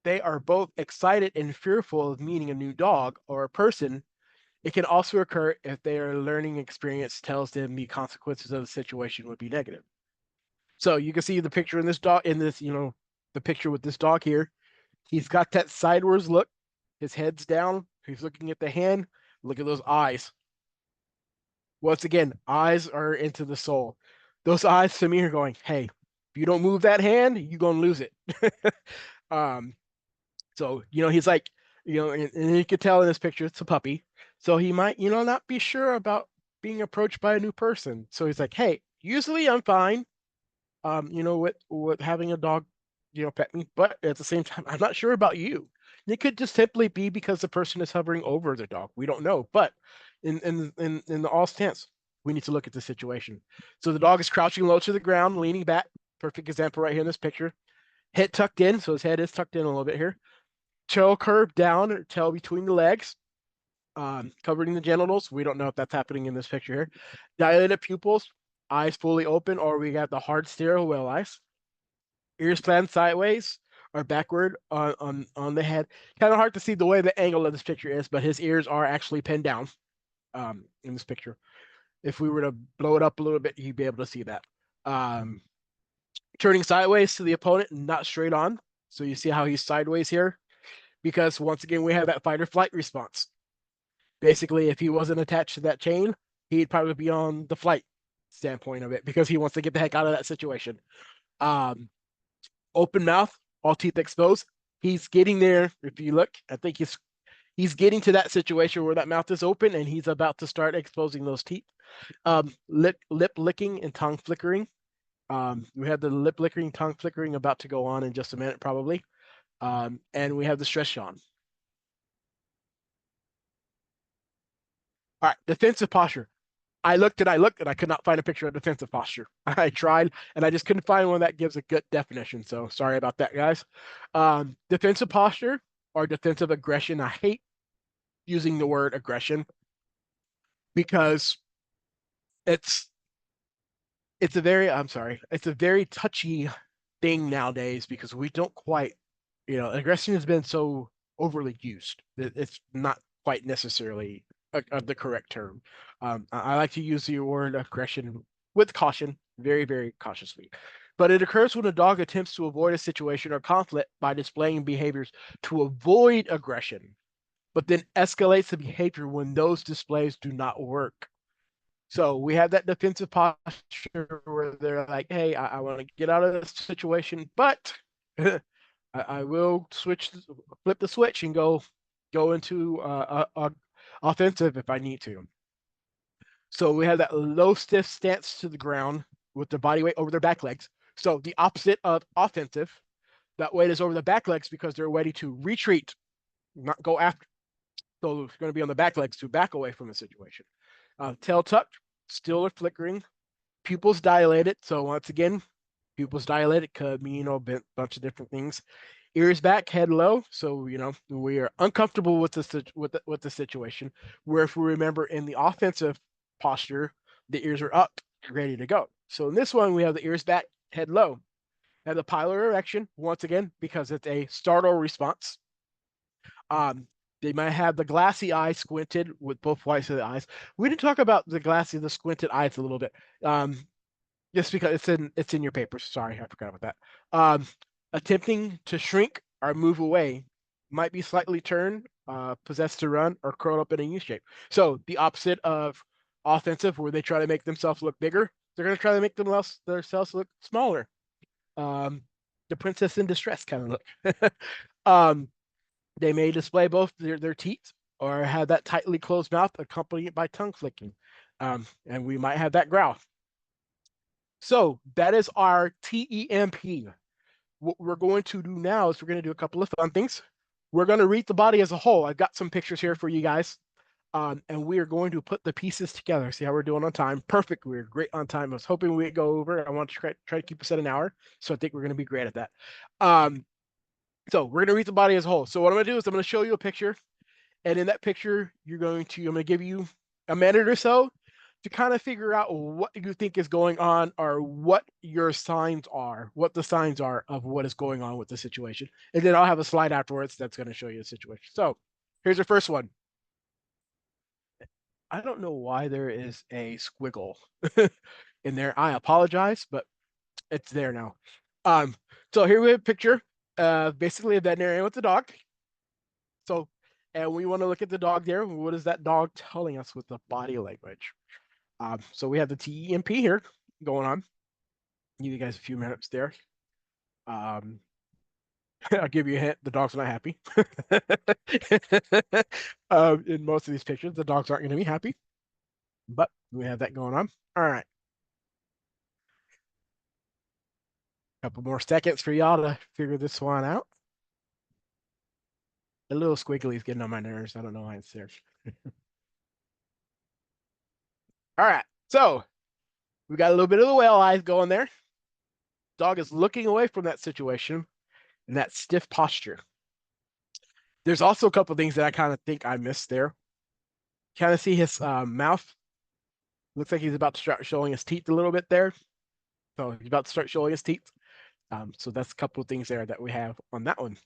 [SPEAKER 1] they are both excited and fearful of meeting a new dog or a person, it can also occur if their learning experience tells them the consequences of the situation would be negative. So you can see the picture in this dog in this, the picture with this dog here. He's got that sideways look. His head's down. He's looking at the hand. Look at those eyes. Once again, eyes are into the soul. Those eyes to me are going, hey, if you don't move that hand, you're gonna lose it. um, so he's like, and you could tell in this picture it's a puppy. So he might, not be sure about being approached by a new person. So he's like, hey, usually I'm fine. With having a dog, pet me, but at the same time, I'm not sure about you. It could just simply be because the person is hovering over the dog. We don't know, but in the all stance, we need to look at the situation. So the dog is crouching low to the ground, leaning back. Perfect example right here in this picture. Head tucked in, so his head is tucked in a little bit here. Tail curved down, or tail between the legs, covering the genitals. We don't know if that's happening in this picture here. Dilated pupils, eyes fully open, or we got the hard stare whale eyes. Ears slanted sideways or backward on the head. Kind of hard to see the way the angle of this picture is, but his ears are actually pinned down in this picture. If we were to blow it up a little bit, you'd be able to see that. Turning sideways to the opponent, not straight on. So you see how he's sideways here? Because once again, we have that fight or flight response. Basically, if he wasn't attached to that chain, he'd probably be on the flight standpoint of it because he wants to get the heck out of that situation. Open mouth, all teeth exposed. He's getting there. If you look, I think he's getting to that situation where that mouth is open and he's about to start exposing those teeth. Lip licking and tongue flickering. We have the lip licking, tongue flickering about to go on in just a minute, probably. And we have the stress yawn. All right, defensive posture. I looked and I could not find a picture of defensive posture. I tried and I just couldn't find one that gives a good definition. So sorry about that, guys. Defensive posture or defensive aggression. I hate using the word aggression because it's it's a very it's a very touchy thing nowadays because we don't quite, aggression has been so overly used that it's not quite necessarily the correct term. I like to use the word aggression with caution, very, very cautiously. But it occurs when a dog attempts to avoid a situation or conflict by displaying behaviors to avoid aggression, but then escalates the behavior when those displays do not work. So we have that defensive posture where they're like, hey, I want to get out of this situation, but I will flip the switch and go into offensive if I need to. So we have that low stiff stance to the ground with the body weight over their back legs. So the opposite of offensive, that weight is over the back legs because they're ready to retreat, not go after. So it's going to be on the back legs to back away from the situation. Tail tucked, still or flickering, pupils dilated. So once again, pupils dilated could mean a bunch of different things. Ears back, head low. So we are uncomfortable with the situation. Where if we remember in the offensive posture, the ears are up, ready to go. So in this one, we have the ears back, head low. Now the pilar erection, once again, because it's a startle response. They might have the glassy eye squinted with both whites of the eyes. We didn't talk about the squinted eyes a little bit. Just because it's in your papers. Sorry, I forgot about that. Attempting to shrink or move away, might be slightly turned, possessed to run, or curl up in a U shape. So the opposite of offensive, where they try to make themselves look bigger, they're going to try to make themselves look smaller. The princess in distress kind of look. They may display both their teeth or have that tightly closed mouth accompanied by tongue flicking. And we might have that growl. So that is our T.E.M.P. What we're going to do now is we're going to do a couple of fun things. We're going to read the body as a whole. I've got some pictures here for you guys. And we are going to put the pieces together. See how we're doing on time. Perfect. We're great on time. I was hoping we'd go over. I want to try to keep us at an hour. So I think we're going to be great at that. So we're going to read the body as a whole. So what I'm going to do is I'm going to show you a picture. And in that picture, I'm going to give you a minute or so to kind of figure out what you think is going on or what your signs are, what the signs are of what is going on with the situation. And then I'll have a slide afterwards that's going to show you the situation. So here's your first one. I don't know why there is a squiggle in there. I apologize, but it's there now. So here we have a picture of basically a veterinarian with a dog. So, and we want to look at the dog there. What is that dog telling us with the body language? So we have the T.E.M.P here going on. Give you guys a few minutes there. I'll give you a hint. The dog's not happy. In most of these pictures, the dogs aren't going to be happy. But we have that going on. All right. Couple more seconds for y'all to figure this one out. The little squiggly is getting on my nerves. I don't know why it's there. All right. So we got a little bit of the whale eyes going there. Dog is looking away from that situation in that stiff posture. There's also a couple things that I kind of think I missed there. Kind of see his mouth. Looks like he's about to start showing his teeth a little bit there. So he's about to start showing his teeth. So that's a couple of things there that we have on that one.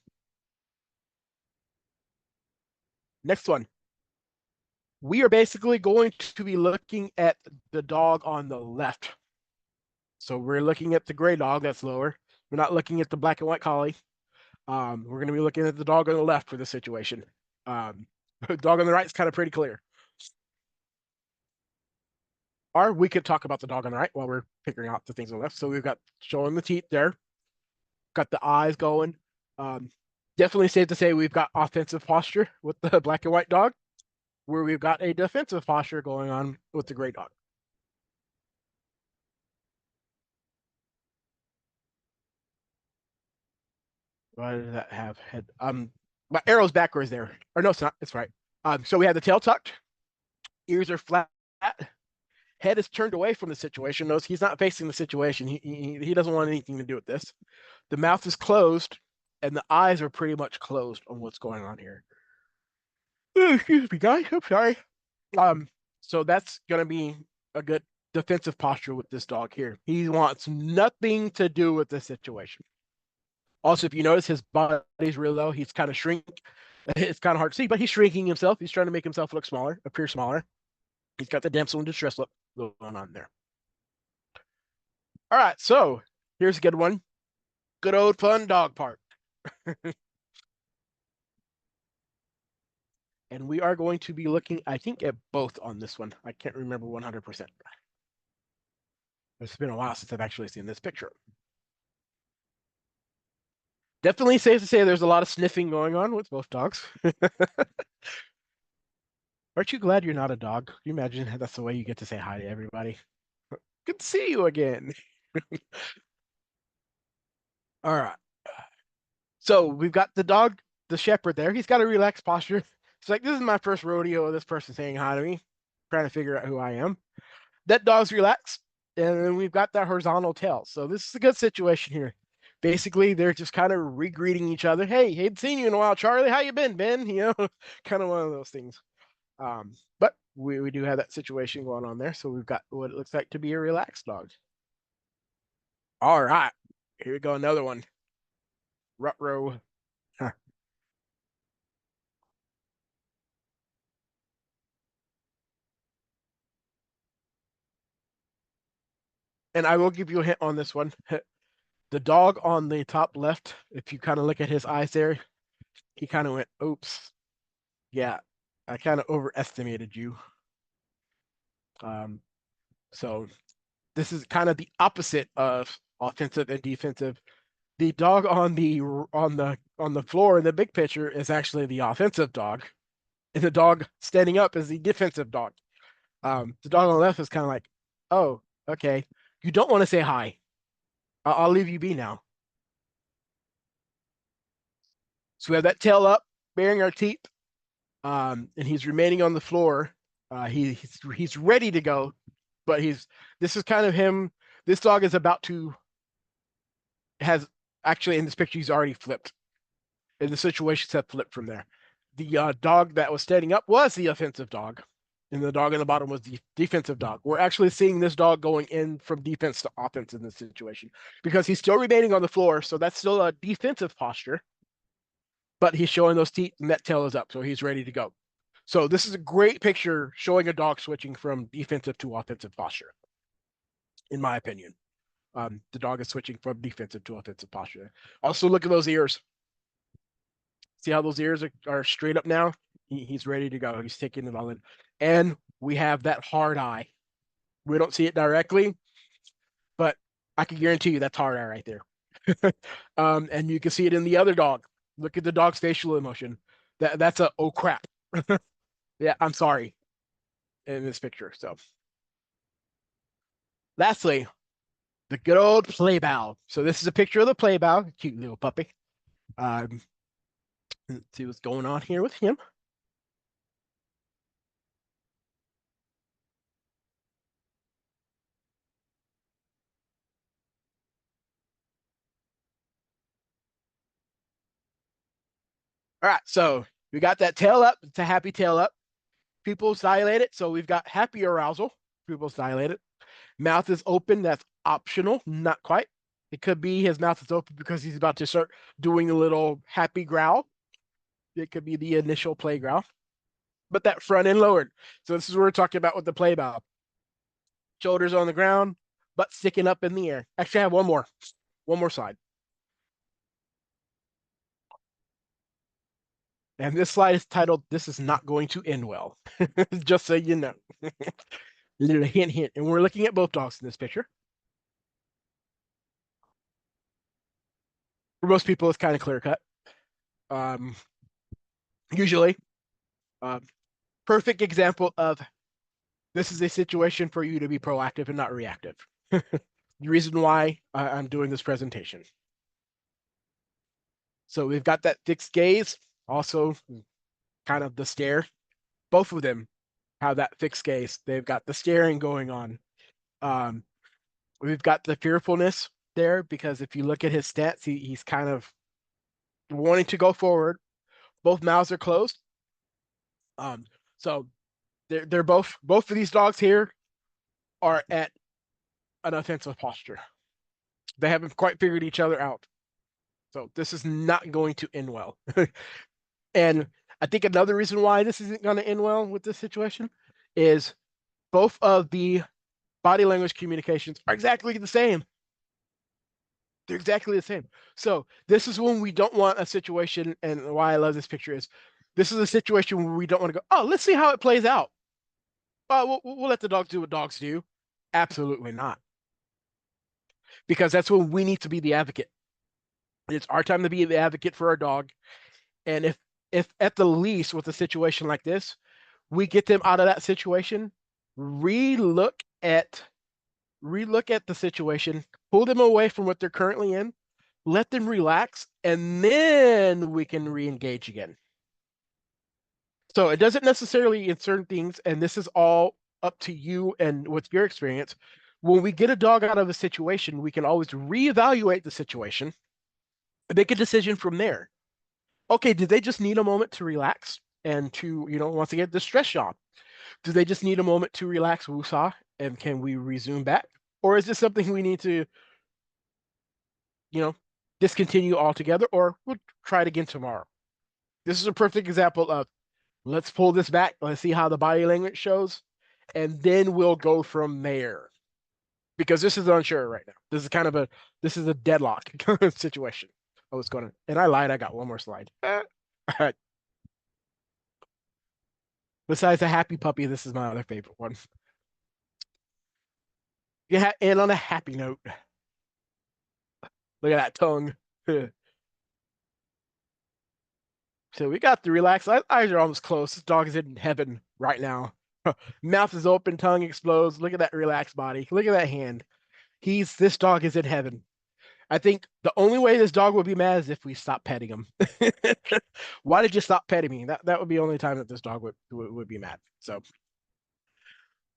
[SPEAKER 1] Next one. We are basically going to be looking at the dog on the left. So we're looking at the gray dog that's lower. We're not looking at the black and white collie. We're going to be looking at the dog on the left for this situation. The dog on the right is kind of pretty clear. Or we could talk about the dog on the right while we're figuring out the things on the left. So we've got showing the teeth there. Got the eyes going. Definitely safe to say we've got offensive posture with the black and white dog, where we've got a defensive posture going on with the gray dog. Why does that have head? My arrow's backwards there. Or no, it's not. It's right. So we have the tail tucked, ears are flat, head is turned away from the situation. Notice he's not facing the situation. He doesn't want anything to do with this. The mouth is closed, and the eyes are pretty much closed on what's going on here. Excuse me, guys. I'm sorry. So that's gonna be a good defensive posture with this dog here. He wants nothing to do with the situation. Also, if you notice, his body's real low. He's kind of shrink. It's kind of hard to see, but he's shrinking himself. He's trying to make himself look smaller, appear smaller. He's got the damsel in distress look going on there. All right, so here's a good one. Good old fun dog park. And we are going to be looking, I think, at both on this one. I can't remember 100%. It's been a while since I've actually seen this picture. Definitely safe to say there's a lot of sniffing going on with both dogs. Aren't you glad you're not a dog? Can you imagine that's the way you get to say hi to everybody? Good to see you again. All right. So we've got the dog, the shepherd there. He's got a relaxed posture. It's like, this is my first rodeo of this person saying hi to me, trying to figure out who I am. That dog's relaxed. And then we've got that horizontal tail. So this is a good situation here. Basically, they're just kind of re-greeting each other. Hey, hadn't seen you in a while, Charlie. How you been, Ben? You know, kind of one of those things. But we do have that situation going on there. So we've got what it looks like to be a relaxed dog. All right. Here we go. Another one. Ruh-roh. Huh. And I will give you a hint on this one. The dog on the top left, if you kind of look at his eyes there, he kind of went, oops. Yeah, I kind of overestimated you. So this is kind of the opposite of offensive and defensive. The dog on the floor in the big picture is actually the offensive dog, and the dog standing up is the defensive dog. The dog on the left is kind of like, oh, okay, you don't want to say hi. I'll leave you be now. So we have that tail up, baring our teeth. And he's remaining on the floor. He's ready to go, but this is kind of him. This dog is about to has actually in this picture he's already flipped, and the situations have flipped from there. The dog that was standing up was the offensive dog, and the dog on the bottom was the defensive dog. We're actually seeing this dog going in from defense to offense in this situation because he's still remaining on the floor, so that's still a defensive posture, but he's showing those teeth and that tail is up, so he's ready to go. So this is a great picture showing a dog switching from defensive to offensive posture, in my opinion. The dog is switching from defensive to offensive posture. Also, look at those ears. See how those ears are straight up now? He's ready to go. He's taking it all in. And we have that hard eye. We don't see it directly, but I can guarantee you that's hard eye right there. And you can see it in the other dog. Look at the dog's facial emotion. That's a oh crap. Yeah, I'm sorry in this picture. So lastly, the good old play bow. So this is a picture of the play bow. Cute little puppy. Let's see what's going on here with him. All right, so we got that tail up. It's a happy tail up. Pupils dilated, so we've got happy arousal. Pupils dilated. Mouth is open. That's optional, not quite. It could be his mouth is open because he's about to start doing a little happy growl. It could be the initial play growl. But that front end lowered. So this is what we're talking about with the play bow. Shoulders on the ground, butt sticking up in the air. Actually, I have one more slide. And this slide is titled, "This is not going to end well." Just so you know. Little hint, hint. And we're looking at both dogs in this picture. For most people, it's kind of clear cut. Usually, perfect example of this is a situation for you to be proactive and not reactive. The reason why I'm doing this presentation. So we've got that fixed gaze, also kind of the stare. Both of them have that fixed gaze. They've got the staring going on. We've got the fearfulness there because if you look at his stats, he's kind of wanting to go forward. Both mouths are closed. So they're both of these dogs here are at an offensive posture. They haven't quite figured each other out. So this is not going to end well. And I think another reason why this isn't going to end well with this situation is both of the body language communications are exactly the same. They're exactly the same. So this is when we don't want a situation, and why I love this picture is this is a situation where we don't want to go, oh, let's see how it plays out. We'll let the dogs do what dogs do. Absolutely not. Because that's when we need to be the advocate. It's our time to be the advocate for our dog. And if at the least with a situation like this, we get them out of that situation, relook at the situation, pull them away from what they're currently in, let them relax, and then we can re-engage again. So it doesn't necessarily in certain things, and this is all up to you and with your experience. When we get a dog out of a situation, we can always reevaluate the situation and make a decision from there. Okay, did they just need a moment to relax and to, once again, the stress job? Do they just need a moment to relax, woosah, and can we resume back? Or is this something we need to, discontinue altogether, or we'll try it again tomorrow? This is a perfect example of let's pull this back. Let's see how the body language shows, and then we'll go from there. Because this is unsure right now. This is a deadlock situation. Oh, it's going. And I lied. I got one more slide. All right. Besides the happy puppy, this is my other favorite one. Yeah, and on a happy note, look at that tongue. So we got the relaxed eyes are almost closed. This dog is in heaven right now. Mouth is open, tongue explodes. Look at that relaxed body. Look at that hand. This dog is in heaven. I think the only way this dog would be mad is if we stop petting him. Why did you stop petting me? That would be the only time that this dog would be mad. So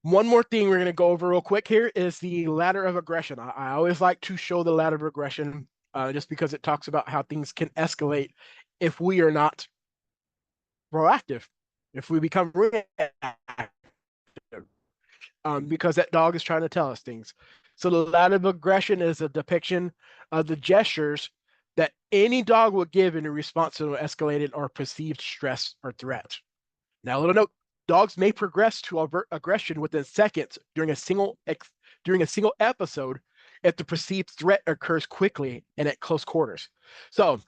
[SPEAKER 1] one more thing we're going to go over real quick here is the ladder of aggression. I always like to show the ladder of aggression just because it talks about how things can escalate if we are not proactive, if we become reactive, because that dog is trying to tell us things. So the ladder of aggression is a depiction of the gestures that any dog would give in response to an escalated or perceived stress or threat. Now, a little note: dogs may progress to avert aggression within seconds during a single episode if the perceived threat occurs quickly and at close quarters. So,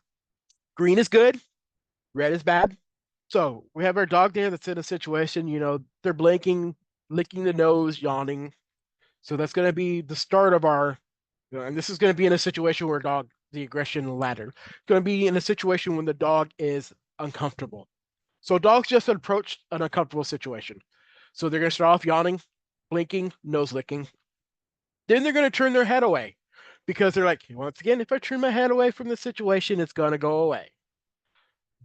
[SPEAKER 1] green is good, red is bad. So we have our dog there that's in a situation, they're blinking, licking the nose, yawning. So that's going to be the start of our, and this is going to be in a situation where the aggression ladder, going to be in a situation when the dog is uncomfortable. So dogs just approach an uncomfortable situation. So they're going to start off yawning, blinking, nose licking. Then they're going to turn their head away because they're like, once again, if I turn my head away from the situation, it's going to go away.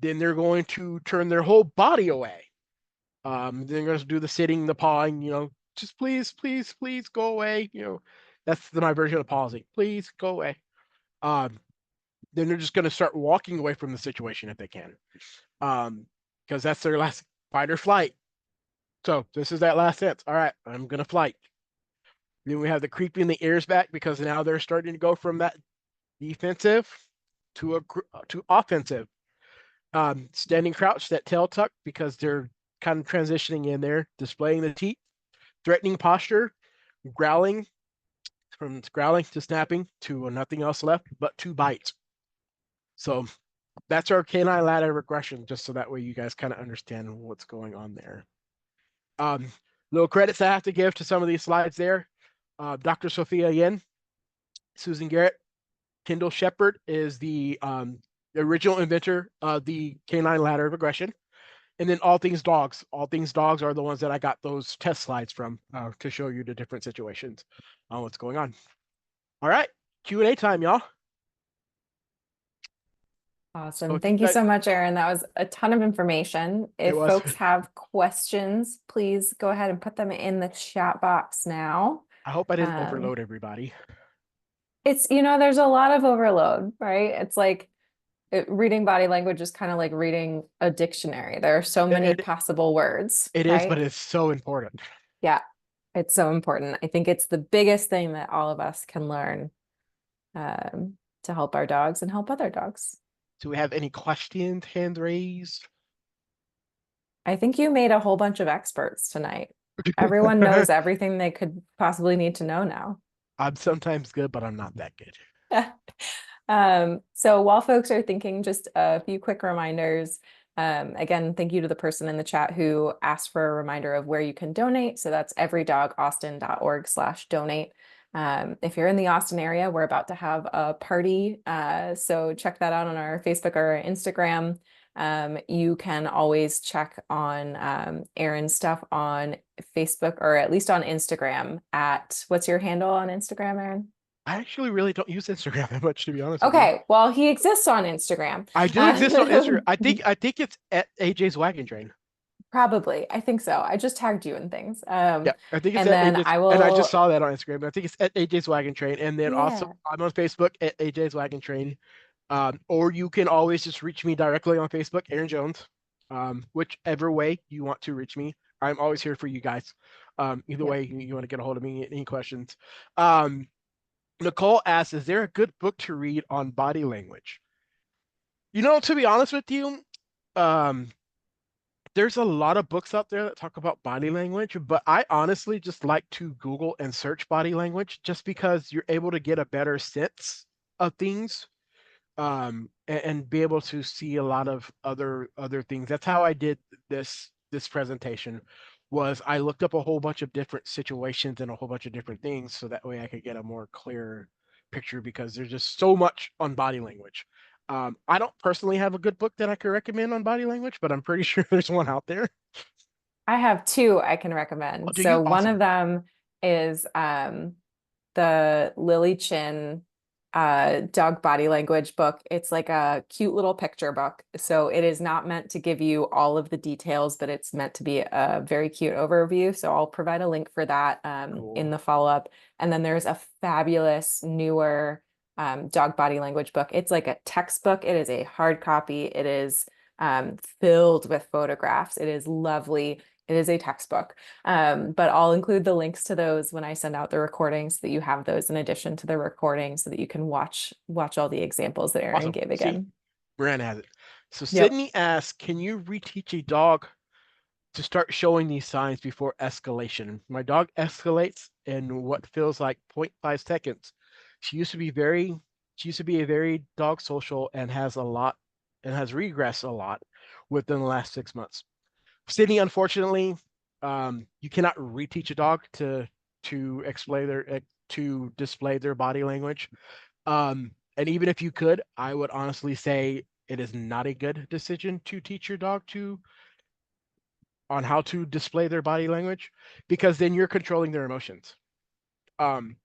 [SPEAKER 1] Then they're going to turn their whole body away. They're going to do the sitting, the pawing, just please, please, please go away. That's my version of pausing. Please go away. Then they're just going to start walking away from the situation if they can. Because that's their last fight or flight. So this is that last sense. All right, I'm going to flight. Then we have the creeping the ears back because now they're starting to go from that defensive to offensive. Standing crouch, that tail tuck, because they're kind of transitioning in there, displaying the teeth, threatening posture, growling, from growling to snapping to nothing else left but to bite. So that's our canine ladder of aggression, just so that way you guys kind of understand what's going on there. Little credits I have to give to some of these slides there. Dr. Sophia Yin, Susan Garrett, Kendall Shepard is the original inventor of the canine ladder of aggression. And then All Things Dogs. All Things Dogs are the ones that I got those test slides from to show you the different situations on what's going on. All right, Q&A time, y'all.
[SPEAKER 2] Awesome. Thank you so much, Aaron. That was a ton of information. If folks have questions, please go ahead and put them in the chat box now.
[SPEAKER 1] I hope I didn't overload everybody.
[SPEAKER 2] It's, there's a lot of overload, right? It's like reading body language is kind of like reading a dictionary. There are so many possible words.
[SPEAKER 1] It is, but it's so important.
[SPEAKER 2] Yeah, it's so important. I think it's the biggest thing that all of us can learn to help our dogs and help other dogs.
[SPEAKER 1] Do we have any questions? Hands raised.
[SPEAKER 2] I think you made a whole bunch of experts tonight. Everyone knows everything they could possibly need to know now.
[SPEAKER 1] I'm sometimes good, but I'm not that good.
[SPEAKER 2] So while folks are thinking, just a few quick reminders. Again, thank you to the person in the chat who asked for a reminder of where you can donate. So that's everydogaustin.org/donate. If you're in the Austin area, we're about to have a party. So check that out on our Facebook or Instagram. You can always check on Aaron's stuff on Facebook, or at least on Instagram at, what's your handle on Instagram, Aaron?
[SPEAKER 1] I actually really don't use Instagram that much, to be honest.
[SPEAKER 2] Okay, well, he exists on Instagram.
[SPEAKER 1] I do exist on Instagram. I think it's at AJ's Wagon Train.
[SPEAKER 2] Probably, I think so. I just tagged you in things.
[SPEAKER 1] Yeah, I think it's
[SPEAKER 2] and
[SPEAKER 1] at
[SPEAKER 2] then
[SPEAKER 1] AJ's,
[SPEAKER 2] I will.
[SPEAKER 1] And I just saw that on Instagram. I think it's at AJ's Wagon Train, and then also I'm on Facebook at AJ's Wagon Train. Or you can always just reach me directly on Facebook, Aaron Jones. Whichever way you want to reach me, I'm always here for you guys. Either way you want to get a hold of me, any questions. Nicole asks, is there a good book to read on body language? To be honest with you, there's a lot of books out there that talk about body language, but I honestly just like to Google and search body language just because you're able to get a better sense of things. And be able to see a lot of other things. That's how I did this presentation. Was I looked up a whole bunch of different situations and a whole bunch of different things, so that way I could get a more clear picture, because there's just so much on body language. I don't personally have a good book that I could recommend on body language, but I'm pretty sure there's one out there.
[SPEAKER 2] I have two I can recommend. So one of them is the Lily Chin dog body language book. It's like a cute little picture book. So it is not meant to give you all of the details, but it's meant to be a very cute overview. So I'll provide a link for that in
[SPEAKER 1] Cool.
[SPEAKER 2] the follow-up. And then there's a fabulous newer dog body language book. It's like a textbook. It is a hard copy. It is filled with photographs. It is lovely. It is a textbook. But I'll include the links to those when I send out the recordings so that you have those in addition to the recording so that you can watch all the examples that Aaron
[SPEAKER 1] Awesome.
[SPEAKER 2] gave
[SPEAKER 1] See,
[SPEAKER 2] again.
[SPEAKER 1] Miranda has it. So
[SPEAKER 2] Yep.
[SPEAKER 1] Sydney asks, can you reteach a dog to start showing these signs before escalation? My dog escalates in what feels like 0.5 seconds. She used to be very, she used to be a very dog social and has a lot and has regressed a lot within the last 6 months. Sydney, unfortunately, you cannot reteach a dog to display their body language. And even if you could, I would honestly say it is not a good decision to teach your dog to on how to display their body language because then you're controlling their emotions. Um,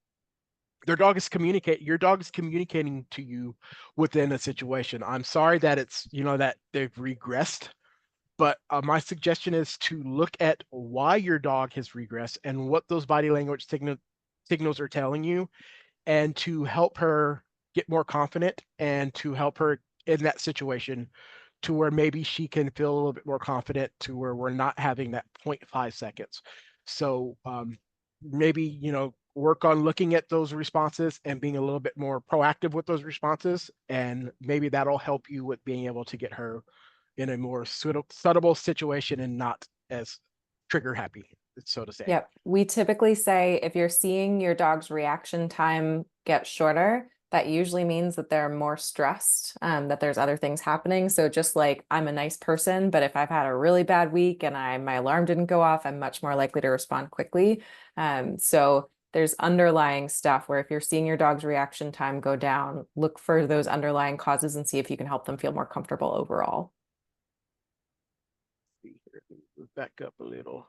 [SPEAKER 1] your dog is communicating to you within a situation. I'm sorry that it's, that they've regressed, but my suggestion is to look at why your dog has regressed and what those body language signals are telling you, and to help her get more confident and to help her in that situation to where maybe she can feel a little bit more confident to where we're not having that 0.5 seconds. So maybe, work on looking at those responses and being a little bit more proactive with those responses. And maybe that'll help you with being able to get her in a more suitable situation and not as trigger happy, so to say.
[SPEAKER 2] Yep. We typically say if you're seeing your dog's reaction time get shorter, that usually means that they're more stressed, that there's other things happening. So just like I'm a nice person, but if I've had a really bad week and my alarm didn't go off, I'm much more likely to respond quickly. So there's underlying stuff where if you're seeing your dog's reaction time go down, look for those underlying causes and see if you can help them feel more comfortable overall.
[SPEAKER 1] Back up a little.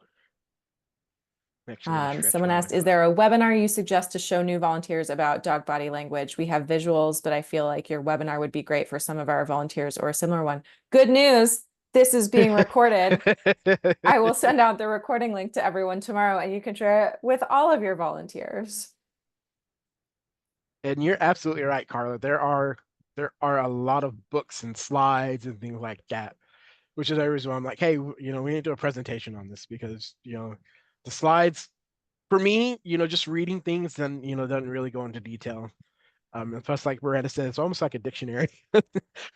[SPEAKER 1] Actually, I stretch
[SPEAKER 2] Someone
[SPEAKER 1] my
[SPEAKER 2] asked,
[SPEAKER 1] legs
[SPEAKER 2] is
[SPEAKER 1] out.
[SPEAKER 2] there a webinar you suggest to show new volunteers about dog body language? We have visuals, but I feel like your webinar would be great for some of our volunteers or a similar one. Good news, this is being recorded. I will send out the recording link to everyone tomorrow and you can share it with all of your volunteers.
[SPEAKER 1] And you're absolutely right, Carla. There are a lot of books and slides and things like that, which is the reason why I'm like, hey, we need to do a presentation on this because, the slides for me, just reading things then, doesn't really go into detail. And plus, like Miranda said, it's almost like a dictionary. you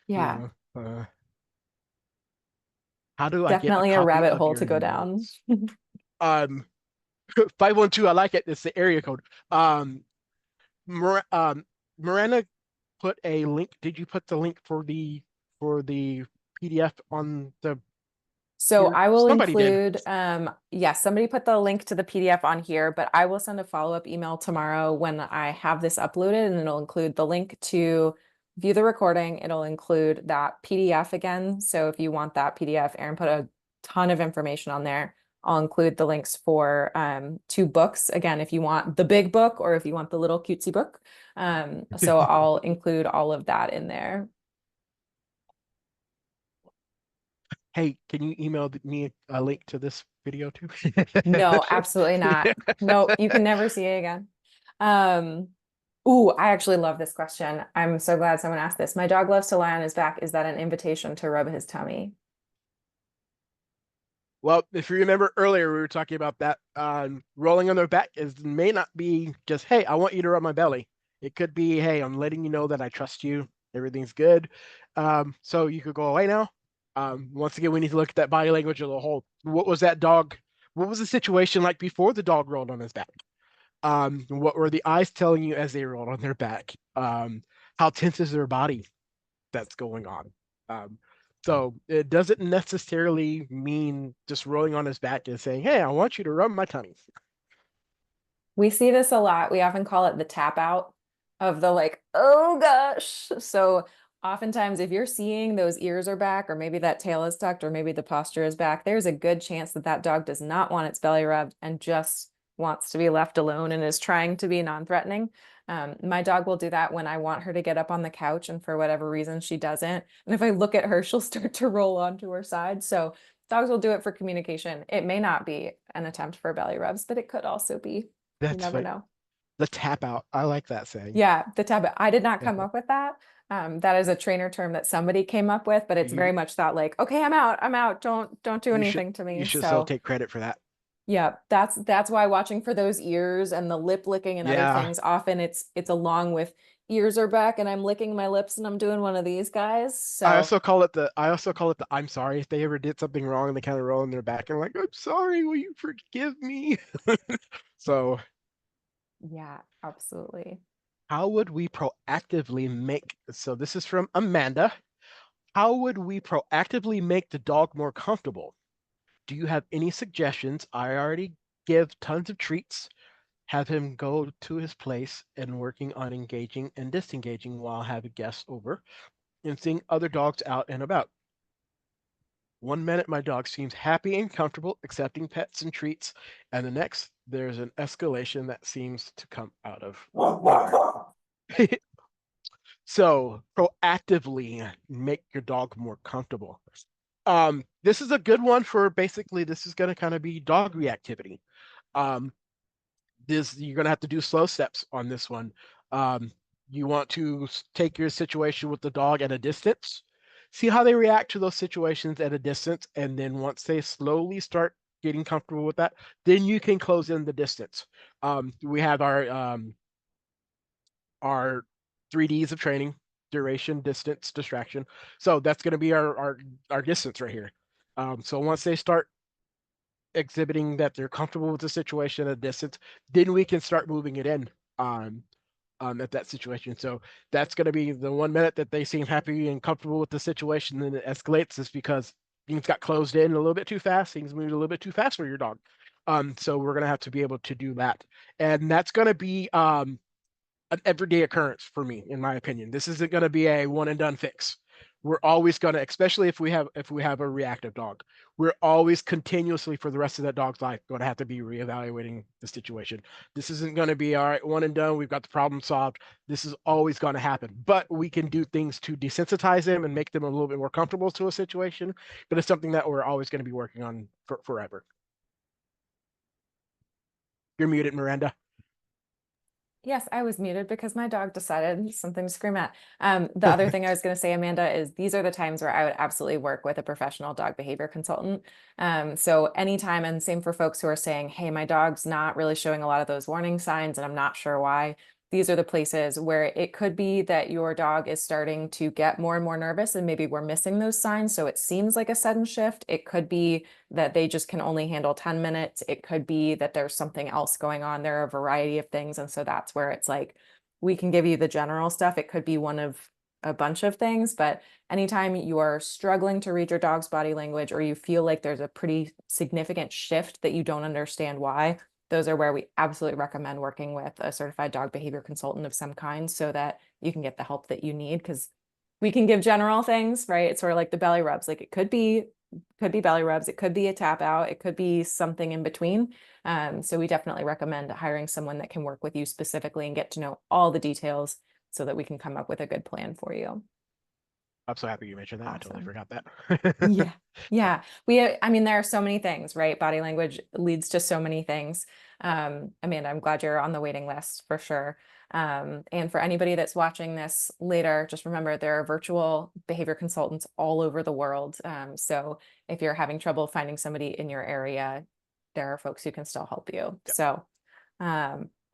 [SPEAKER 2] Yeah,
[SPEAKER 1] know, uh, how do I get a
[SPEAKER 2] definitely a
[SPEAKER 1] copy
[SPEAKER 2] rabbit
[SPEAKER 1] of
[SPEAKER 2] hole
[SPEAKER 1] your
[SPEAKER 2] to go down.
[SPEAKER 1] notes? Um, 512, I like it. It's the area code. Miranda put a link. Did you put the link for the PDF on the
[SPEAKER 2] So
[SPEAKER 1] here?
[SPEAKER 2] I will
[SPEAKER 1] Somebody did.
[SPEAKER 2] include, yes, somebody put the link to the PDF on here, but I will send a follow-up email tomorrow when I have this uploaded and it'll include the link to view the recording. It'll include that PDF again. So if you want that PDF, Aaron put a ton of information on there. I'll include the links for 2 books. Again, if you want the big book or if you want the little cutesy book. So I'll include all of that in there.
[SPEAKER 1] Hey, can you email me a link to this video too?
[SPEAKER 2] No, absolutely not. No, you can never see it again. Um, ooh, I actually love this question. I'm so glad someone asked this. My dog loves to lie on his back. Is that an invitation to rub his tummy?
[SPEAKER 1] Well, if you remember earlier, we were talking about that. Rolling on their back may not be just, hey, I want you to rub my belly. It could be, hey, I'm letting you know that I trust you. Everything's good. So you could go away now. Once again, we need to look at that body language of the whole. What was that dog? What was the situation like before the dog rolled on his back? What were the eyes telling you as they rolled on their back? How tense is their body that's going on? Um, so it doesn't necessarily mean just rolling on his back and saying, "Hey, I want you to rub my tummy."
[SPEAKER 2] We see this a lot. We often call it the tap out of the like, oh gosh. So oftentimes if you're seeing those ears are back, or maybe that tail is tucked, or maybe the posture is back, there's a good chance that that dog does not want its belly rubbed and just wants to be left alone and is trying to be non-threatening. My dog will do that when I want her to get up on the couch, and for whatever reason she doesn't. And if I look at her, she'll start to roll onto her side. So dogs will do it for communication. It may not be an attempt for belly rubs, but it could also be. You
[SPEAKER 1] That's
[SPEAKER 2] never
[SPEAKER 1] like
[SPEAKER 2] know.
[SPEAKER 1] the tap out. I like that saying.
[SPEAKER 2] Yeah, the taboo. I did not come
[SPEAKER 1] Yeah.
[SPEAKER 2] up with that. That is a trainer term that somebody came up with, but it's
[SPEAKER 1] You
[SPEAKER 2] very much that like, okay, I'm out. Don't do
[SPEAKER 1] you should
[SPEAKER 2] anything to
[SPEAKER 1] you
[SPEAKER 2] me.
[SPEAKER 1] should still
[SPEAKER 2] So
[SPEAKER 1] take credit for that.
[SPEAKER 2] yeah, that's why watching for those ears and the lip licking and other
[SPEAKER 1] Yeah.
[SPEAKER 2] things, often it's along with ears are back and I'm licking my lips and I'm doing one of these guys. So
[SPEAKER 1] I also call it the I'm sorry if they ever did something wrong and they kind of roll in their back and like, I'm sorry, will you forgive me? So
[SPEAKER 2] yeah, absolutely.
[SPEAKER 1] how would we proactively make, so this is from Amanda. How would we proactively make the dog more comfortable? Do you have any suggestions? I already give tons of treats, have him go to his place and working on engaging and disengaging while having guests over and seeing other dogs out and about. 1 minute, my dog seems happy and comfortable accepting pets and treats, and the next, there's an escalation that seems to come out of nowhere. So, proactively make your dog more comfortable. This is a good one for basically, this is going to kind of be dog reactivity. Um, this you're going to have to do slow steps on this one. Um, you want to take your situation with the dog at a distance, see how they react to those situations at a distance, and then once they slowly start getting comfortable with that, then you can close in the distance. We have our 3Ds of training: duration, distance, distraction. So that's going to be our distance right here. So once they start exhibiting that they're comfortable with the situation at a distance, then we can start moving it in um, at that situation. So that's going to be the 1 minute that they seem happy and comfortable with the situation, then it escalates is because things got closed in a little bit too fast, things moved a little bit too fast for your dog. So we're going to have to be able to do that. And that's going to be an everyday occurrence for me, in my opinion. This isn't going to be a one and done fix. We're always going to, especially if we have a reactive dog, we're always continuously for the rest of that dog's life going to have to be reevaluating the situation. This isn't going to be all right, one and done. We've got the problem solved. This is always going to happen, but we can do things to desensitize them and make them a little bit more comfortable to a situation. But it's something that we're always going to be working on forever. You're muted, Miranda.
[SPEAKER 2] Yes, I was muted because my dog decided something to scream at. The other thing I was going to say, Amanda, is these are the times where I would absolutely work with a professional dog behavior consultant. So anytime, and same for folks who are saying, hey, my dog's not really showing a lot of those warning signs and I'm not sure why. These are the places where it could be that your dog is starting to get more and more nervous and maybe we're missing those signs. So it seems like a sudden shift. It could be that they just can only handle 10 minutes. It could be that there's something else going on. There are a variety of things. And so that's where it's like, we can give you the general stuff. It could be one of a bunch of things, but anytime you are struggling to read your dog's body language or you feel like there's a pretty significant shift that you don't understand why, those are where we absolutely recommend working with a certified dog behavior consultant of some kind so that you can get the help that you need. Because we can give general things, right? It's sort of like the belly rubs. Like it could be belly rubs, it could be a tap out, it could be something in between. So we definitely recommend hiring someone that can work with you specifically and get to know all the details so that we can come up with a good plan for you.
[SPEAKER 1] I'm so happy you mentioned that. I totally
[SPEAKER 2] Awesome.
[SPEAKER 1] forgot that.
[SPEAKER 2] Yeah. Yeah. I mean, there are so many things, right? Body language leads to so many things. Amanda, I'm glad you're on the waiting list for sure. And for anybody that's watching this later, just remember there are virtual behavior consultants all over the world. So if you're having trouble finding somebody in your area, there are folks who can still help you.
[SPEAKER 1] Yep.
[SPEAKER 2] So,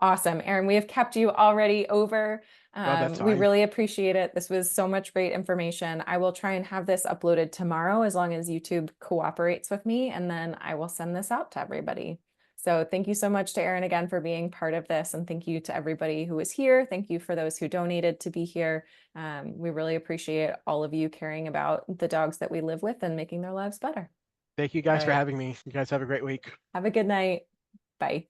[SPEAKER 2] awesome. Erin, we have kept you already over.
[SPEAKER 1] No, that's
[SPEAKER 2] We
[SPEAKER 1] fine.
[SPEAKER 2] really appreciate it. This was so much great information. I will try and have this uploaded tomorrow as long as YouTube cooperates with me, and then I will send this out to everybody. So thank you so much to Erin again for being part of this, and thank you to everybody who was here. Thank you for those who donated to be here. We really appreciate all of you caring about the dogs that we live with and making their lives better.
[SPEAKER 1] Thank you
[SPEAKER 2] All
[SPEAKER 1] guys for
[SPEAKER 2] right.
[SPEAKER 1] having me. You guys have a great week.
[SPEAKER 2] Have a good night. Bye.